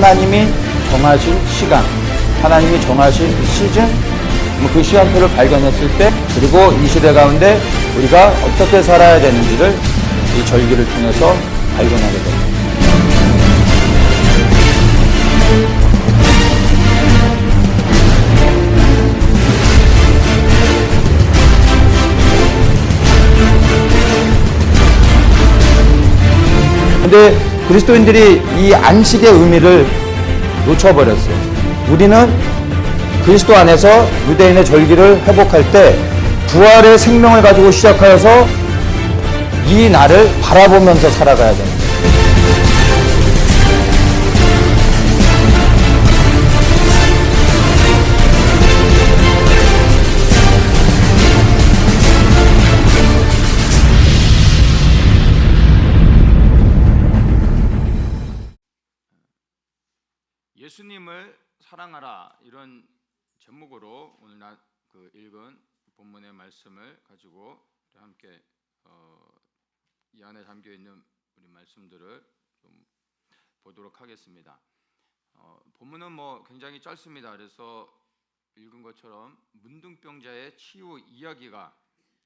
하나님이 정하신 시간, 하나님이 정하신 시즌, 그 시간표를 발견했을 때, 그리고 이 시대 가운데 우리가 어떻게 살아야 되는지를 이 절기를 통해서 발견하게 됩니다. 근데 그리스도인들이 이 안식의 의미를 놓쳐버렸어요. 우리는 그리스도 안에서 유대인의 절기를 회복할 때 부활의 생명을 가지고 시작하여서 이 날을 바라보면서 살아가야 됩니다. 예수님을 사랑하라, 이런 제목으로 오늘 읽은 본문의 말씀을 가지고 함께 이 안에 담겨 있는 우리 말씀들을 좀 보도록 하겠습니다. 본문은 굉장히 짧습니다. 그래서 읽은 것처럼 문둥병자의 치유 이야기가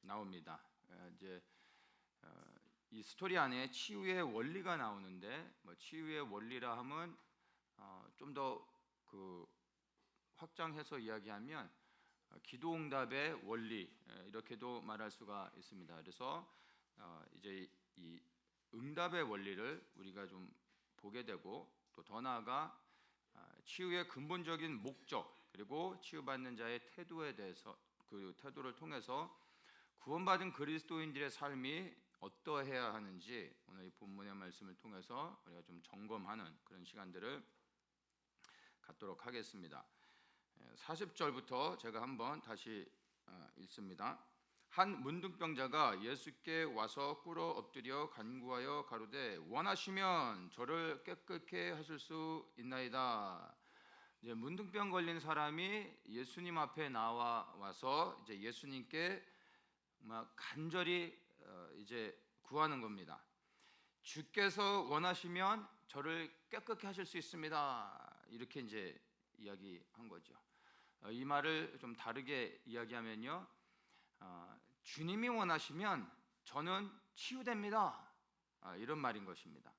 나옵니다. 이제 이 스토리 안에 치유의 원리가 나오는데, 치유의 원리라 하면 좀 더 확장해서 이야기하면 기도응답의 원리, 이렇게도 말할 수가 있습니다. 그래서 이제 이 응답의 원리를 우리가 좀 보게 되고, 또 더 나아가 치유의 근본적인 목적, 그리고 치유받는 자의 태도에 대해서, 그 태도를 통해서 구원받은 그리스도인들의 삶이 어떠해야 하는지 오늘 이 본문의 말씀을 통해서 우리가 좀 점검하는 그런 시간들을 갖도록 하겠습니다. 40절부터 제가 한번 다시 읽습니다. 한 문둥병자가 예수께 와서 꿇어 엎드려 간구하여 가로되 원하시면 저를 깨끗게 하실 수 있나이다. 이제 문둥병 걸린 사람이 예수님 앞에 와서 이제 예수님께 간절히 이제 구하는 겁니다. 주께서 원하시면 저를 깨끗게 하실 수 있습니다. 이렇게 이제 이야기한 거죠. 이 말을 좀 다르게 이야기하면요, 주님이 원하시면 저는 치유됩니다. 이런 말인 것입니다.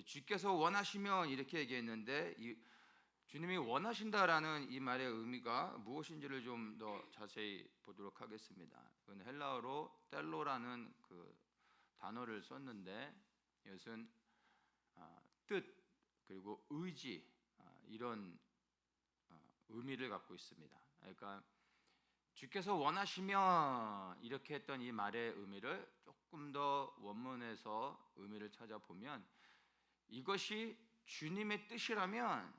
주께서 원하시면 이렇게 얘기했는데, 주님이 원하신다라는 이 말의 의미가 무엇인지를 좀 더 자세히 보도록 하겠습니다. 그건 헬라어로 텔로라는 그 단어를 썼는데, 이것은 뜻, 그리고 의지, 이런 의미를 갖고 있습니다. 그러니까 주께서 원하시면 이렇게 했던 이 말의 의미를 조금 더 원문에서 의미를 찾아보면 이것이 주님의 뜻이라면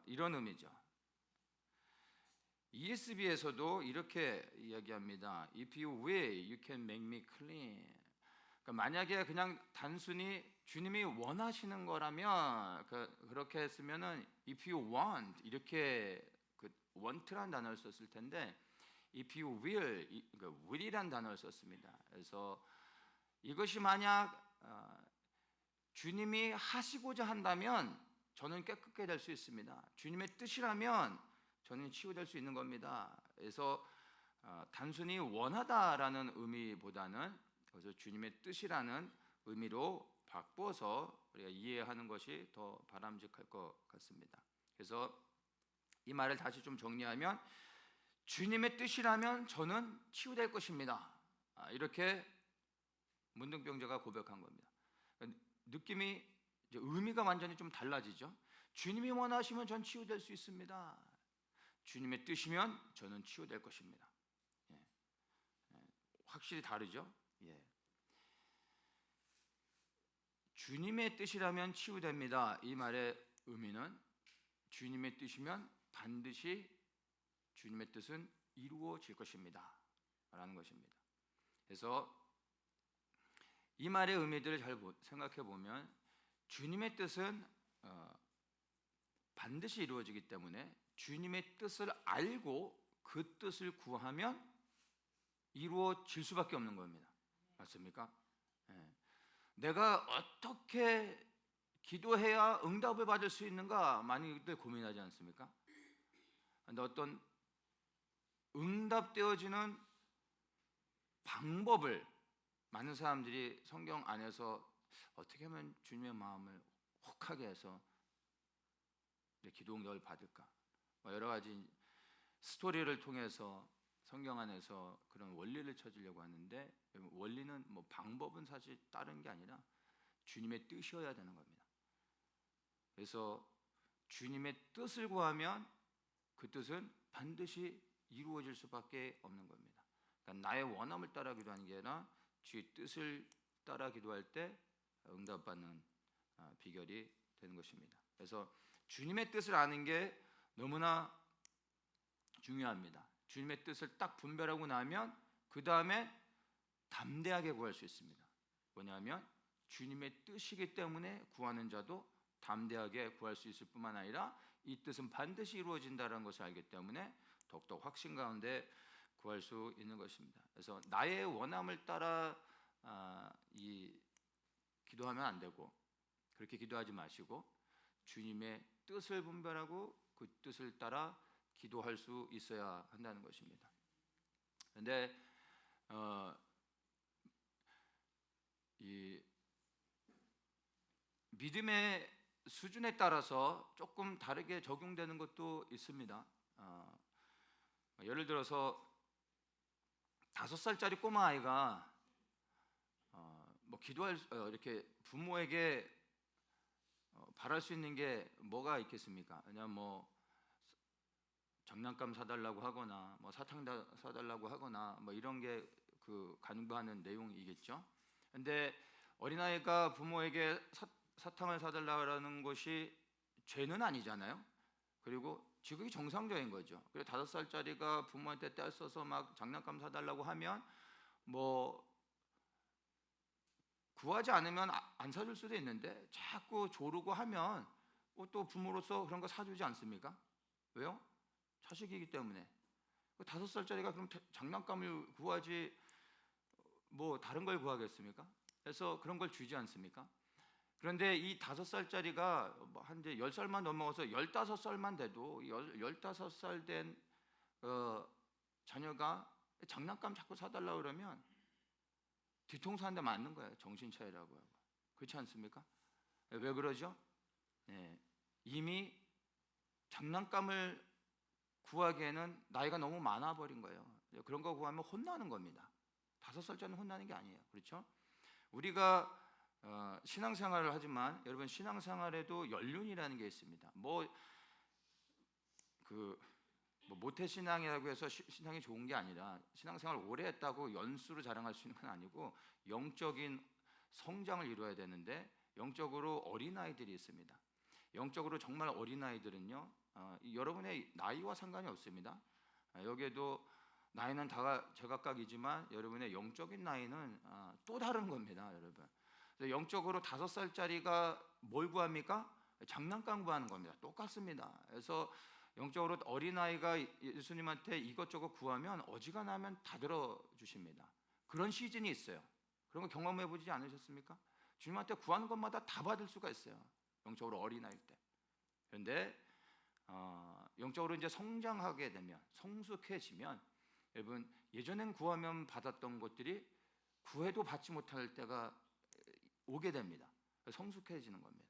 이런 의미죠. ESV에서도 이렇게 이야기합니다. If you will, you can make me clean. 그러니까 만약에 그냥 단순히 주님이 원하시는 거라면 그렇게 했으면은 if you want, 이렇게 want란 단어를 썼을 텐데 if you will, will이란 단어를 썼습니다. 그래서 이것이 만약 주님이 하시고자 한다면 저는 깨끗게 될 수 있습니다. 주님의 뜻이라면 저는 치유될 수 있는 겁니다. 그래서 단순히 원하다라는 의미보다는 그래서 주님의 뜻이라는 의미로 바꿔서 우리가 이해하는 것이 더 바람직할 것 같습니다. 그래서 이 말을 다시 좀 정리하면 주님의 뜻이라면 저는 치유될 것입니다. 이렇게 문둥병자가 고백한 겁니다. 느낌이 이제 의미가 완전히 좀 달라지죠. 주님이 원하시면 전 치유될 수 있습니다. 주님의 뜻이면 저는 치유될 것입니다. 확실히 다르죠. 주님의 뜻이라면 치유됩니다. 이 말의 의미는 주님의 뜻이면 반드시 주님의 뜻은 이루어질 것입니다 라는 것입니다. 그래서 이 말의 의미들을 잘 생각해 보면 주님의 뜻은 반드시 이루어지기 때문에 주님의 뜻을 알고 그 뜻을 구하면 이루어질 수밖에 없는 겁니다. 맞습니까? 내가 어떻게 기도해야 응답을 받을 수 있는가 많이들 고민하지 않습니까? 근데 어떤 응답되어지는 방법을 많은 사람들이 성경 안에서 어떻게 하면 주님의 마음을 혹하게 해서 내 기도 응답을 받을까? 여러 가지 스토리를 통해서 성경 안에서 그런 원리를 찾으려고 하는데, 원리는 방법은 사실 다른 게 아니라 주님의 뜻이어야 되는 겁니다. 그래서 주님의 뜻을 구하면 그 뜻은 반드시 이루어질 수밖에 없는 겁니다. 그러니까 나의 원함을 따라 기도하는 게 아니라 주의 뜻을 따라 기도할 때 응답받는 비결이 되는 것입니다. 그래서 주님의 뜻을 아는 게 너무나 중요합니다. 주님의 뜻을 딱 분별하고 나면 그 다음에 담대하게 구할 수 있습니다. 뭐냐면 주님의 뜻이기 때문에 구하는 자도 담대하게 구할 수 있을 뿐만 아니라 이 뜻은 반드시 이루어진다는 것을 알기 때문에 더욱더 확신 가운데 구할 수 있는 것입니다. 그래서 나의 원함을 따라 기도하면 안 되고, 그렇게 기도하지 마시고 주님의 뜻을 분별하고 그 뜻을 따라 기도할 수 있어야 한다는 것입니다. 그런데 이 믿음의 수준에 따라서 조금 다르게 적용되는 것도 있습니다. 예를 들어서 5살짜리 꼬마 아이가 기도할 이렇게 부모에게 바랄 수 있는 게 뭐가 있겠습니까? 그냥 장난감 사달라고 하거나 사탕 사달라고 하거나 이런 게 그 간구하는 내용이겠죠. 근데 어린아이가 부모에게 사탕을 사달라는 것이 죄는 아니잖아요. 그리고 지극히 정상적인 거죠. 그리고 5살짜리가 부모한테 떼써서 장난감 사달라고 하면 구하지 않으면 안 사줄 수도 있는데 자꾸 조르고 하면 또 부모로서 그런 거 사주지 않습니까? 왜요? 자식이기 때문에. 5살짜리가 그럼 장난감을 구하지 다른 걸 구하겠습니까? 그래서 그런 걸 주지 않습니까? 그런데 이 5살짜리가 한 이제 10살만 넘어가서 15살만 돼도 15살 된 자녀가 장난감 자꾸 사달라고 그러면 뒤통수 한 대 맞는 거예요. 정신 차리라고 하고. 그렇지 않습니까? 왜 그러죠? 이미 장난감을 구하기에는 나이가 너무 많아버린 거예요. 그런 거 구하면 혼나는 겁니다. 5살짜리는 혼나는 게 아니에요. 그렇죠? 우리가 신앙생활을 하지만 여러분 신앙생활에도 연륜이라는 게 있습니다. 모태신앙이라고 해서 신앙이 좋은 게 아니라 신앙생활 오래 했다고 연수로 자랑할 수 있는 건 아니고 영적인 성장을 이루어야 되는데 영적으로 어린아이들이 있습니다. 영적으로 정말 어린아이들은요 여러분의 나이와 상관이 없습니다. 여기에도 나이는 다 제각각이지만 여러분의 영적인 나이는 또 다른 겁니다. 여러분 영적으로 5살짜리가 뭘 구합니까? 장난감 구하는 겁니다. 똑같습니다. 그래서 영적으로 어린아이가 예수님한테 이것저것 구하면 어지간하면 다 들어주십니다. 그런 시즌이 있어요. 그런 거 경험해보지 않으셨습니까? 주님한테 구하는 것마다 다 받을 수가 있어요. 영적으로 어린아이일 때. 그런데 영적으로 이제 성장하게 되면 성숙해지면 여러분 예전엔 구하면 받았던 것들이 구해도 받지 못할 때가 오게 됩니다. 성숙해지는 겁니다.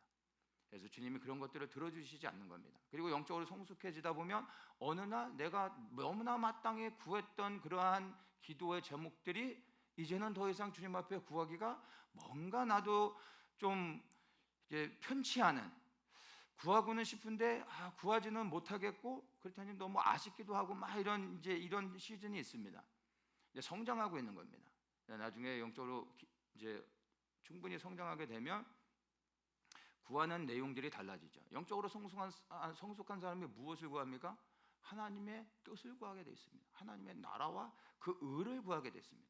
그래서 주님이 그런 것들을 들어주시지 않는 겁니다. 그리고 영적으로 성숙해지다 보면 어느 날 내가 너무나 마땅히 구했던 그러한 기도의 제목들이 이제는 더 이상 주님 앞에 구하기가 뭔가 나도 좀 이제 편치 않은, 구하고는 싶은데 구하지는 못하겠고 그렇다니 너무 아쉽기도 하고 이런 시즌이 있습니다. 이제 성장하고 있는 겁니다. 나중에 영적으로 이제 충분히 성장하게 되면 구하는 내용들이 달라지죠. 영적으로 성숙한 사람이 무엇을 구합니까? 하나님의 뜻을 구하게 되어 있습니다. 하나님의 나라와 그 의를 구하게 되어 있습니다.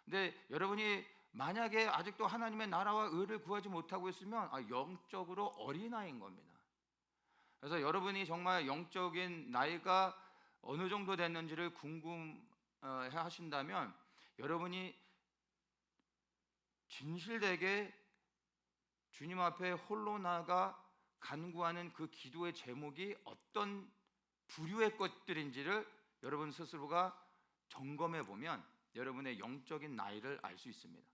근데 여러분이 만약에 아직도 하나님의 나라와 의를 구하지 못하고 있으면 영적으로 어린아이인 겁니다. 그래서 여러분이 정말 영적인 나이가 어느 정도 됐는지를 궁금해 하신다면 여러분이 진실되게 주님 앞에 홀로 나아가 간구하는 그 기도의 제목이 어떤 부류의 것들인지를 여러분 스스로가 점검해 보면 여러분의 영적인 나이를 알 수 있습니다.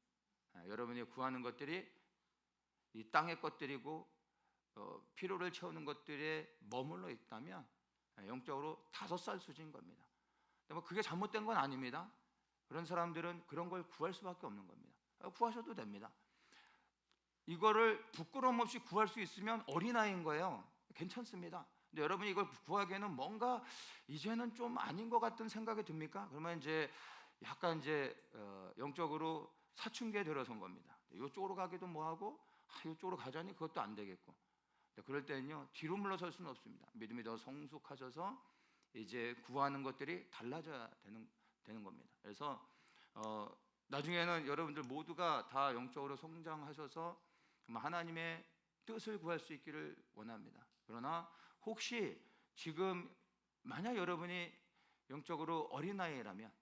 여러분이 구하는 것들이 이 땅의 것들이고 필요를 채우는 것들에 머물러 있다면 영적으로 5살 수준인 겁니다. 뭐 그게 잘못된 건 아닙니다. 그런 사람들은 그런 걸 구할 수밖에 없는 겁니다. 구하셔도 됩니다. 이거를 부끄러움 없이 구할 수 있으면 어린아이인 거예요. 괜찮습니다. 근데 여러분이 이걸 구하기에는 뭔가 이제는 좀 아닌 것 같은 생각이 듭니까? 그러면 이제 약간 영적으로 사춘기에 들어선 겁니다. 이쪽으로 가기도 뭐하고 이쪽으로 가자니 그것도 안 되겠고. 그럴 때는요 뒤로 물러설 수는 없습니다. 믿음이 더 성숙하셔서 이제 구하는 것들이 달라져야 되는 겁니다. 그래서 나중에는 여러분들 모두가 다 영적으로 성장하셔서 하나님의 뜻을 구할 수 있기를 원합니다. 그러나 혹시 지금 만약 여러분이 영적으로 어린아이라면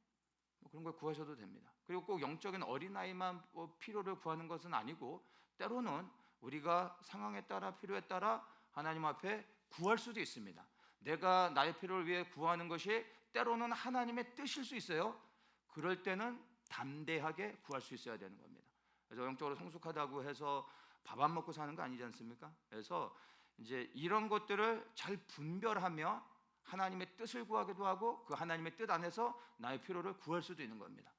그런 걸 구하셔도 됩니다. 그리고 꼭 영적인 어린아이만 필요를 구하는 것은 아니고 때로는 우리가 상황에 따라 필요에 따라 하나님 앞에 구할 수도 있습니다. 내가 나의 필요를 위해 구하는 것이 때로는 하나님의 뜻일 수 있어요. 그럴 때는 담대하게 구할 수 있어야 되는 겁니다. 그래서 영적으로 성숙하다고 해서 밥 안 먹고 사는 거 아니지 않습니까? 그래서 이제 이런 것들을 잘 분별하며 하나님의 뜻을 구하기도 하고 그 하나님의 뜻 안에서 나의 필요를 구할 수도 있는 겁니다.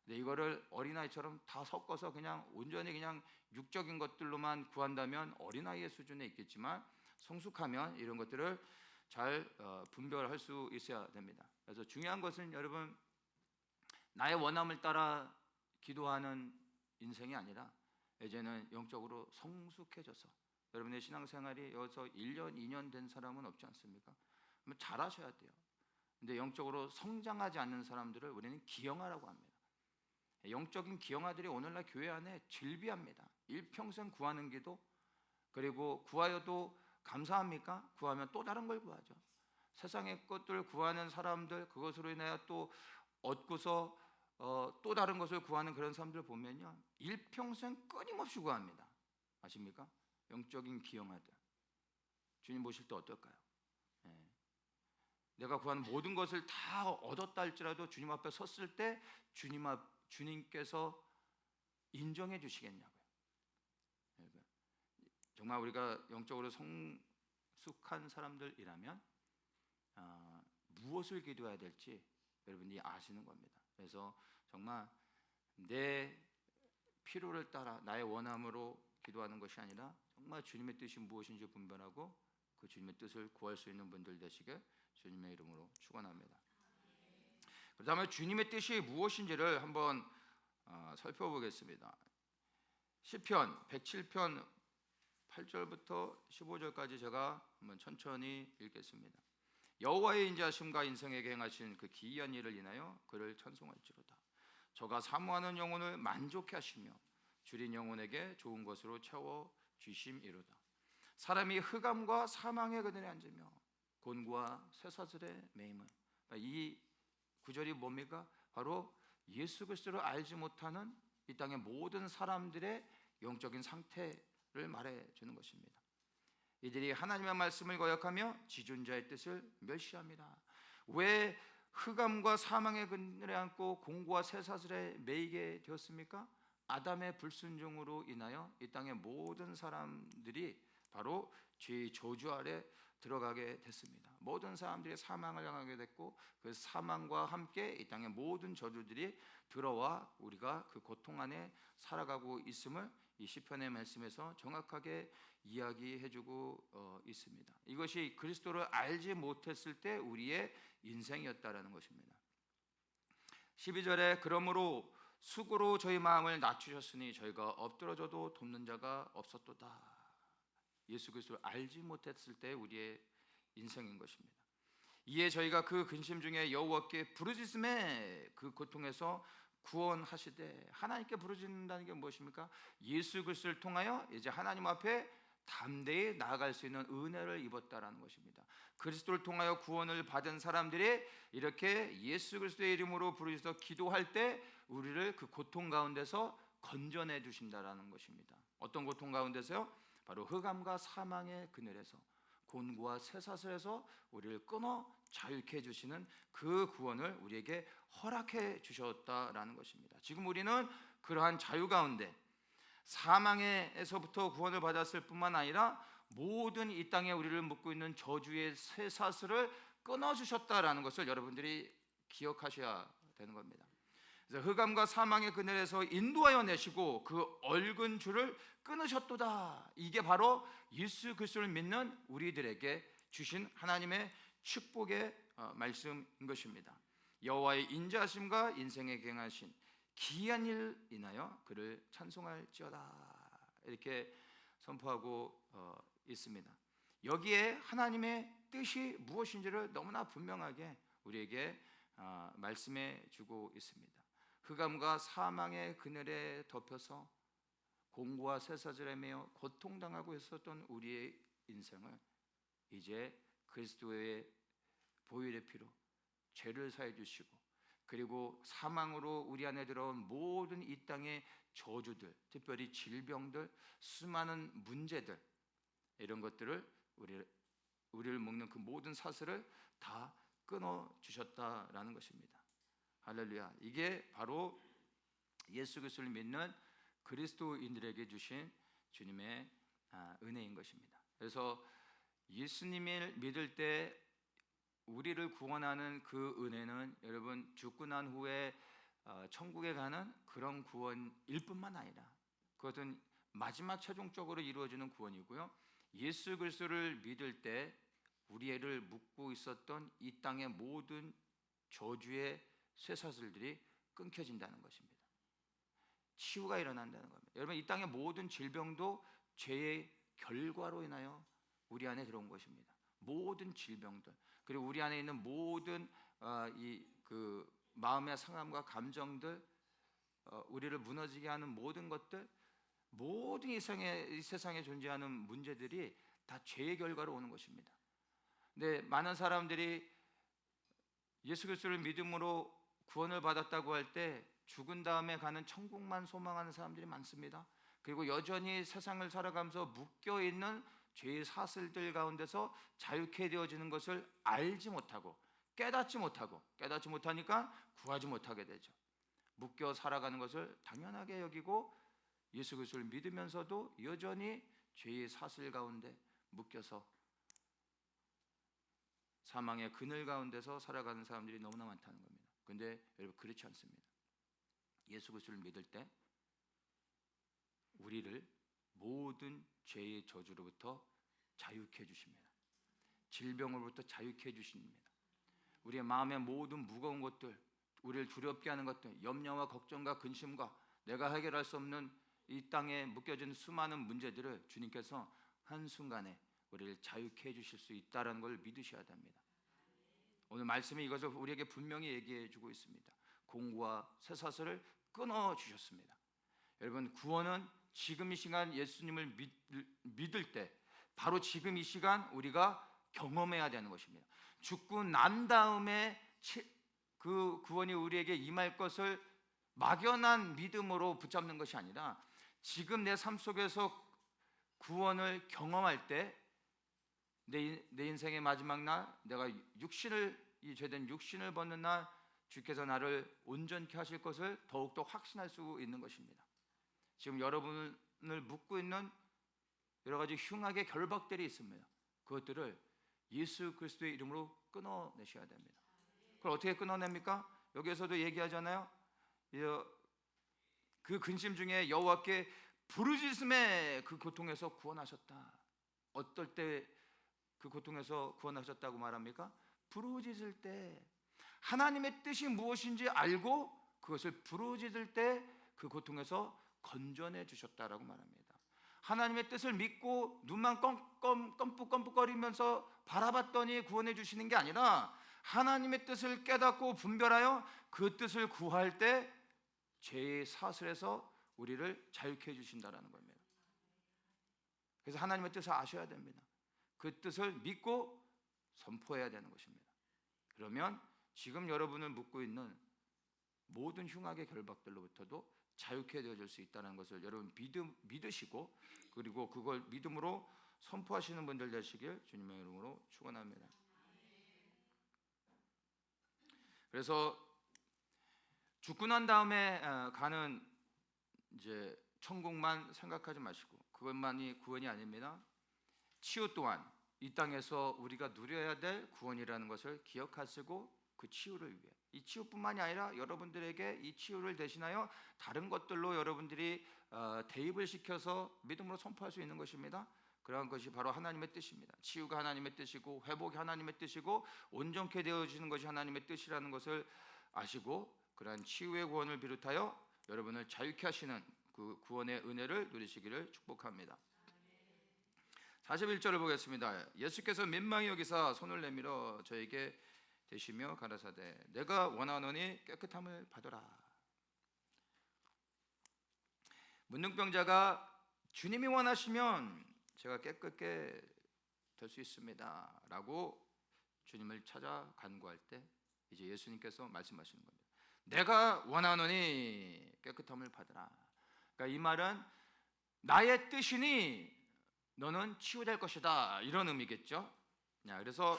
근데 이거를 어린아이처럼 다 섞어서 그냥 온전히 그냥 육적인 것들로만 구한다면 어린아이의 수준에 있겠지만 성숙하면 이런 것들을 잘 분별할 수 있어야 됩니다. 그래서 중요한 것은 여러분 나의 원함을 따라 기도하는 인생이 아니라 이제는 영적으로 성숙해져서 여러분의 신앙생활이 여기서 1년, 2년 된 사람은 없지 않습니까? 잘하셔야 돼요. 근데 영적으로 성장하지 않는 사람들을 우리는 기형아라고 합니다. 영적인 기형아들이 오늘날 교회 안에 질비합니다. 일평생 구하는 기도, 그리고 구하여도 감사합니까? 구하면 또 다른 걸 구하죠. 세상의 것들을 구하는 사람들, 그것으로 인하여 또 얻고서 또 다른 것을 구하는 그런 사람들 보면요 일평생 끊임없이 구합니다. 아십니까? 영적인 기형아들 주님 보실 때 어떨까요? 내가 구하는 모든 것을 다 얻었다 할지라도 주님 앞에 섰을 때 주님께서 인정해 주시겠냐고요. 정말 우리가 영적으로 성숙한 사람들이라면 무엇을 기도해야 될지 여러분이 아시는 겁니다. 그래서 정말 내 필요를 따라 나의 원함으로 기도하는 것이 아니라 정말 주님의 뜻이 무엇인지 분별하고 그 주님의 뜻을 구할 수 있는 분들 되시길 주님의 이름으로 축원합니다. 그다음에 주님의 뜻이 무엇인지를 한번 살펴보겠습니다. 시편 107편 8절부터 15절까지 제가 한번 천천히 읽겠습니다. 여호와의 인자하심과 인생에게 행하신 그 기이한 일을 인하여 그를 찬송할지로다. 저가 사모하는 영혼을 만족해 하시며 줄인 영혼에게 좋은 것으로 채워 주심이로다. 사람이 흑암과 사망의 그늘에 앉으며 곤고와 쇠사슬에 매임은, 이 구절이 뭡니까? 바로 예수 그리스도를 알지 못하는 이 땅의 모든 사람들의 영적인 상태를 말해주는 것입니다. 이들이 하나님의 말씀을 거역하며 지존자의 뜻을 멸시합니다. 왜 흑암과 사망의 그늘에 앉고 공고와 쇠사슬에 매이게 되었습니까? 아담의 불순종으로 인하여 이 땅의 모든 사람들이 바로 죄의 저주 아래 들어가게 됐습니다. 모든 사람들이 사망을 당하게 됐고 그 사망과 함께 이 땅의 모든 저주들이 들어와 우리가 그 고통 안에 살아가고 있음을 이 시편의 말씀에서 정확하게 이야기해주고 있습니다. 이것이 그리스도를 알지 못했을 때 우리의 인생이었다라는 것입니다. 12절에 그러므로 수고로 저희 마음을 낮추셨으니 저희가 엎드러져도 돕는 자가 없었도다. 예수 그리스도를 알지 못했을 때 우리의 인생인 것입니다. 이에 저희가 그 근심 중에 여호와께 부르짖음에 그 고통에서 구원하시되, 하나님께 부르짖는다는 게 무엇입니까? 예수 그리스도를 통하여 이제 하나님 앞에 담대히 나아갈 수 있는 은혜를 입었다라는 것입니다. 그리스도를 통하여 구원을 받은 사람들이 이렇게 예수 그리스도의 이름으로 부르짖어 기도할 때 우리를 그 고통 가운데서 건져내 주신다라는 것입니다. 어떤 고통 가운데서요? 바로 흑암과 사망의 그늘에서, 곤고와 쇠사슬에서 우리를 끊어 자유케 해주시는 그 구원을 우리에게 허락해 주셨다라는 것입니다. 지금 우리는 그러한 자유 가운데 사망에서부터 구원을 받았을 뿐만 아니라 모든 이 땅에 우리를 묶고 있는 저주의 쇠사슬을 끊어주셨다라는 것을 여러분들이 기억하셔야 되는 겁니다. 그래서 흑암과 사망의 그늘에서 인도하여 내시고 그 얽은 줄을 끊으셨도다. 이게 바로 예수 그리스도를 믿는 우리들에게 주신 하나님의 축복의 말씀인 것입니다. 여호와의 인자하심과 인생에 경하신 기이한 일 인하여 그를 찬송할지어다. 이렇게 선포하고 있습니다. 여기에 하나님의 뜻이 무엇인지를 너무나 분명하게 우리에게 말씀해 주고 있습니다. 흑암과 사망의 그늘에 덮여서 공고와 쇠사슬에 매여 고통당하고 있었던 우리의 인생을 이제 그리스도의 보혈의 피로 죄를 사해 주시고, 그리고 사망으로 우리 안에 들어온 모든 이 땅의 저주들, 특별히 질병들, 수많은 문제들, 이런 것들을 우리를 묶는 그 모든 사슬을 다 끊어 주셨다라는 것입니다. 할렐루야. 이게 바로 예수 그리스도를 믿는 그리스도인들에게 주신 주님의 은혜인 것입니다. 그래서 예수님을 믿을 때 우리를 구원하는 그 은혜는 여러분 죽고 난 후에 천국에 가는 그런 구원일 뿐만 아니라 그것은 마지막 최종적으로 이루어지는 구원이고요, 예수 그리스도를 믿을 때 우리를 묶고 있었던 이 땅의 모든 저주의 쇠사슬들이 끊겨진다는 것입니다. 치유가 일어난다는 겁니다. 여러분, 이 땅의 모든 질병도 죄의 결과로 인하여 우리 안에 들어온 것입니다. 모든 질병들, 그리고 우리 안에 있는 모든 그 마음의 상함과 감정들, 우리를 무너지게 하는 모든 것들, 모든 이 세상에 존재하는 문제들이 다 죄의 결과로 오는 것입니다. 근데 많은 사람들이 예수 그리스도를 믿음으로 구원을 받았다고 할 때 죽은 다음에 가는 천국만 소망하는 사람들이 많습니다. 그리고 여전히 세상을 살아가면서 묶여있는 죄의 사슬들 가운데서 자유케 되어지는 것을 알지 못하고 깨닫지 못하니까 구하지 못하게 되죠. 묶여 살아가는 것을 당연하게 여기고 예수 그리스도를 믿으면서도 여전히 죄의 사슬 가운데 묶여서 사망의 그늘 가운데서 살아가는 사람들이 너무나 많다는 겁니다. 그런데 여러분, 그렇지 않습니다. 예수 그리스도를 믿을 때 우리를 모든 죄의 저주로부터 자유케 해주십니다. 질병으로부터 자유케 해주십니다. 우리의 마음의 모든 무거운 것들, 우리를 두렵게 하는 것들, 염려와 걱정과 근심과 내가 해결할 수 없는 이 땅에 묶여진 수많은 문제들을 주님께서 한순간에 우리를 자유케 해주실 수 있다는 걸 믿으셔야 됩니다. 오늘 말씀이 이것을 우리에게 분명히 얘기해 주고 있습니다. 공고와 쇠사슬을 끊어주셨습니다. 여러분, 구원은 지금 이 시간 예수님을 믿을 때 바로 지금 이 시간 우리가 경험해야 되는 것입니다. 죽고 난 다음에 그 구원이 우리에게 임할 것을 막연한 믿음으로 붙잡는 것이 아니라 지금 내 삶 속에서 구원을 경험할 때 내 인생의 마지막 날, 내가 이 죄된 육신을 벗는 날 주께서 나를 온전케 하실 것을 더욱더 확신할 수 있는 것입니다. 지금 여러분을 묶고 있는 여러 가지 흉악의 결박들이 있습니다. 그것들을 예수 그리스도의 이름으로 끊어내셔야 됩니다. 그걸 어떻게 끊어냅니까? 여기에서도 얘기하잖아요. 그 근심 중에 여호와께 부르짖음에 그 고통에서 구원하셨다. 어떨 때 그 고통에서 구원하셨다고 말합니까? 부르짖을 때, 하나님의 뜻이 무엇인지 알고 그것을 부르짖을 때 그 고통에서 건져내 주셨다라고 말합니다. 하나님의 뜻을 믿고 눈만 껌뻑껌뻑거리면서 바라봤더니 구원해 주시는 게 아니라 하나님의 뜻을 깨닫고 분별하여 그 뜻을 구할 때 죄의 사슬에서 우리를 자유케 해주신다라는 겁니다. 그래서 하나님의 뜻을 아셔야 됩니다. 그 뜻을 믿고 선포해야 되는 것입니다. 그러면 지금 여러분을 묶고 있는 모든 흉악의 결박들로부터도 자유케 되어질 수 있다는 것을 여러분 믿으시고 그리고 그걸 믿음으로 선포하시는 분들 되시길 주님의 이름으로 축원합니다. 그래서 죽고 난 다음에 가는 이제 천국만 생각하지 마시고 그것만이 구원이 아닙니다. 치유 또한 이 땅에서 우리가 누려야 될 구원이라는 것을 기억하시고 그 치유를 위해 이 치유뿐만이 아니라 여러분들에게 이 치유를 대신하여 다른 것들로 여러분들이 대입을 시켜서 믿음으로 선포할 수 있는 것입니다. 그러한 것이 바로 하나님의 뜻입니다. 치유가 하나님의 뜻이고 회복이 하나님의 뜻이고 온전케 되어지는 것이 하나님의 뜻이라는 것을 아시고 그러한 치유의 구원을 비롯하여 여러분을 자유케 하시는 그 구원의 은혜를 누리시기를 축복합니다. 41절을 보겠습니다. 예수께서 민망히 여기사 손을 내밀어 저에게 대시며 가라사대 내가 원하노니 깨끗함을 받으라. 문둥병자가 주님이 원하시면 제가 깨끗게 될 수 있습니다 라고 주님을 찾아 간구할 때 이제 예수님께서 말씀하시는 겁니다. 내가 원하노니 깨끗함을 받으라. 그러니까 이 말은 나의 뜻이니 너는 치유될 것이다 이런 의미겠죠. 그래서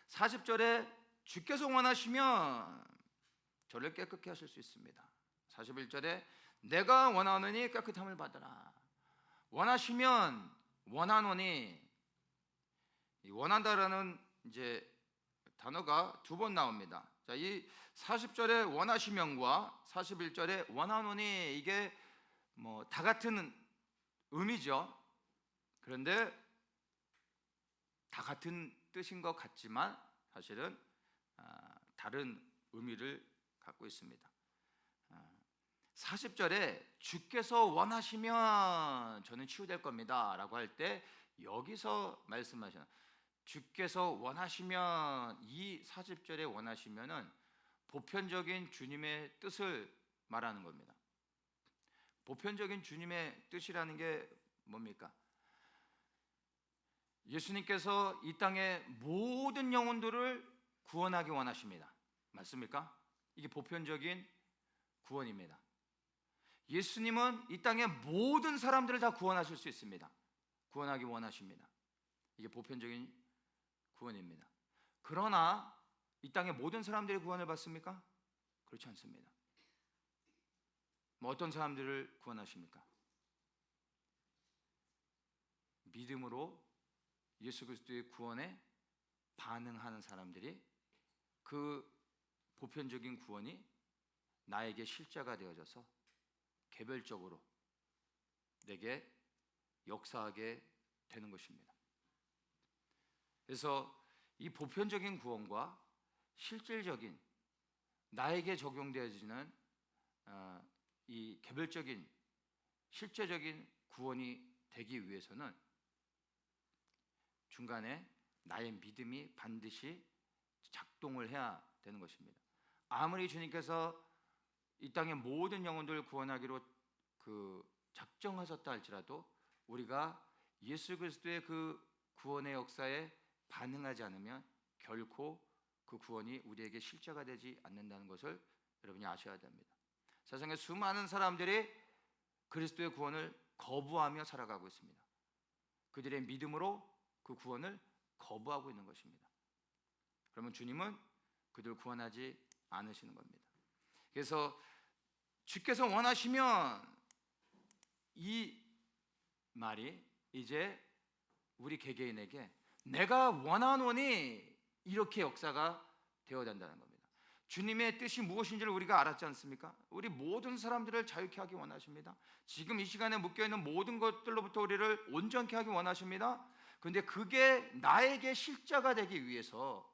40절에 주께서 원하시면 저를 깨끗게 하실 수 있습니다. 41절에 내가 원하노니 깨끗함을 받으라. 원하시면 원하노니 이 원한다라는 이제 단어가 두 번 나옵니다. 자, 이 40절에 원하시면과 41절에 원하노니 이게 뭐 다 같은 의미죠. 그런데 다 같은 뜻인 것 같지만 사실은 다른 의미를 갖고 있습니다. 40절에 주께서 원하시면 저는 치유될 겁니다 라고 할 때 여기서 말씀하시는 주께서 원하시면 이 40절에 원하시면은 보편적인 주님의 뜻을 말하는 겁니다. 보편적인 주님의 뜻이라는 게 뭡니까? 예수님께서 이 땅의 모든 영혼들을 구원하기 원하십니다. 맞습니까? 이게 보편적인 구원입니다. 예수님은 이 땅의 모든 사람들을 다 구원하실 수 있습니다. 구원하기 원하십니다. 이게 보편적인 구원입니다. 그러나 이 땅의 모든 사람들이 구원을 받습니까? 그렇지 않습니다. 뭐 어떤 사람들을 구원하십니까? 믿음으로 예수 그리스도의 구원에 반응하는 사람들이 그 보편적인 구원이 나에게 실제가 되어져서 개별적으로 내게 역사하게 되는 것입니다. 그래서 이 보편적인 구원과 실질적인 나에게 적용되어지는 이 개별적인 실제적인 구원이 되기 위해서는 중간에 나의 믿음이 반드시 작동을 해야 되는 것입니다. 아무리 주님께서 이 땅의 모든 영혼들을 구원하기로 작정하셨다 할지라도 우리가 예수 그리스도의 그 구원의 역사에 반응하지 않으면 결코 그 구원이 우리에게 실제가 되지 않는다는 것을 여러분이 아셔야 됩니다. 세상에 수많은 사람들이 그리스도의 구원을 거부하며 살아가고 있습니다. 그들의 믿음으로 그 구원을 거부하고 있는 것입니다. 그러면 주님은 그들을 구원하지 않으시는 겁니다. 그래서 주께서 원하시면 이 말이 이제 우리 개개인에게 내가 원하노니 이렇게 역사가 되어야 된다는 겁니다. 주님의 뜻이 무엇인지를 우리가 알았지 않습니까? 우리 모든 사람들을 자유케 하기 원하십니다. 지금 이 시간에 묶여있는 모든 것들로부터 우리를 온전케 하기 원하십니다. 그런데 그게 나에게 실제가 되기 위해서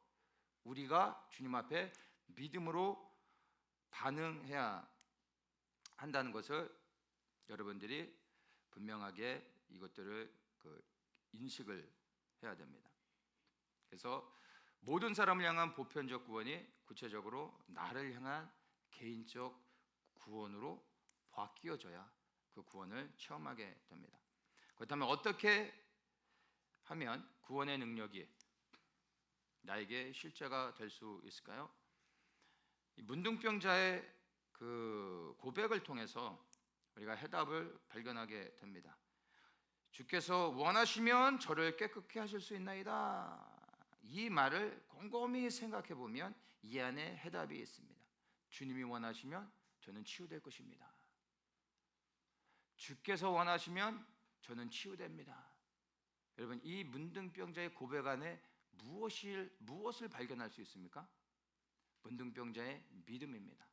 우리가 주님 앞에 믿음으로 반응해야 한다는 것을 여러분들이 분명하게 이것들을 인식을 해야 됩니다. 그래서 모든 사람을 향한 보편적 구원이 구체적으로 나를 향한 개인적 구원으로 바뀌어져야 그 구원을 체험하게 됩니다. 그렇다면 어떻게 하면 구원의 능력이 나에게 실제가 될 수 있을까요? 문둥병자의 그 고백을 통해서 우리가 해답을 발견하게 됩니다. 주께서 원하시면 저를 깨끗게 하실 수 있나이다. 이 말을 곰곰이 생각해 보면 이 안에 해답이 있습니다. 주님이 원하시면 저는 치유될 것입니다. 주께서 원하시면 저는 치유됩니다. 여러분, 이 문둥병자의 고백 안에 무엇을 발견할 수 있습니까? 문둥병자의 믿음입니다.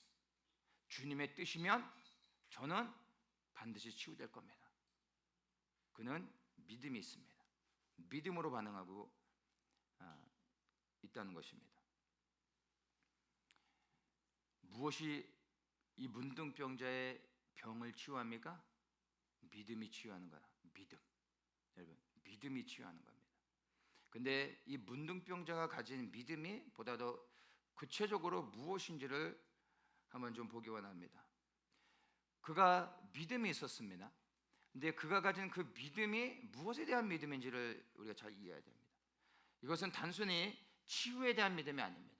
주님의 뜻이면 저는 반드시 치유될 겁니다. 그는 믿음이 있습니다. 믿음으로 반응하고 있다는 것입니다. 무엇이 이 문둥병자의 병을 치유합니까? 믿음이 치유하는 거야. 믿음. 여러분, 믿음이 치유하는 겁니다. 근데 이 문둥병자가 가진 믿음이 보다 더 구체적으로 무엇인지를 한번 좀 보기 원합니다. 그가 믿음이 있었습니다. 근데 그가 가진 그 믿음이 무엇에 대한 믿음인지를 우리가 잘 이해해야 됩니다. 이것은 단순히 치유에 대한 믿음이 아닙니다.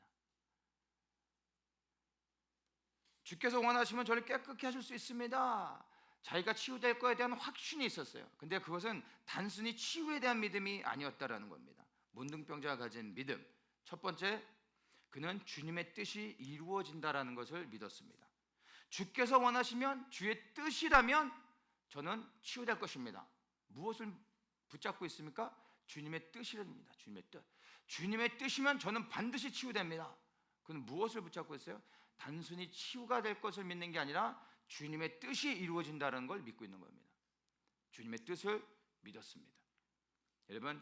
주께서 원하시면 저를 깨끗게 하실 수 있습니다. 자기가 치유될 거에 대한 확신이 있었어요. 근데 그것은 단순히 치유에 대한 믿음이 아니었다라는 겁니다. 문둥병자가 가진 믿음, 첫 번째, 그는 주님의 뜻이 이루어진다라는 것을 믿었습니다. 주께서 원하시면, 주의 뜻이라면 저는 치유될 것입니다. 무엇을 붙잡고 있습니까? 주님의 뜻이랍니다. 주님의 뜻. 주님의 뜻이면 저는 반드시 치유됩니다. 그는 무엇을 붙잡고 있어요? 단순히 치유가 될 것을 믿는 게 아니라 주님의 뜻이 이루어진다는 걸 믿고 있는 겁니다. 주님의 뜻을 믿었습니다. 여러분,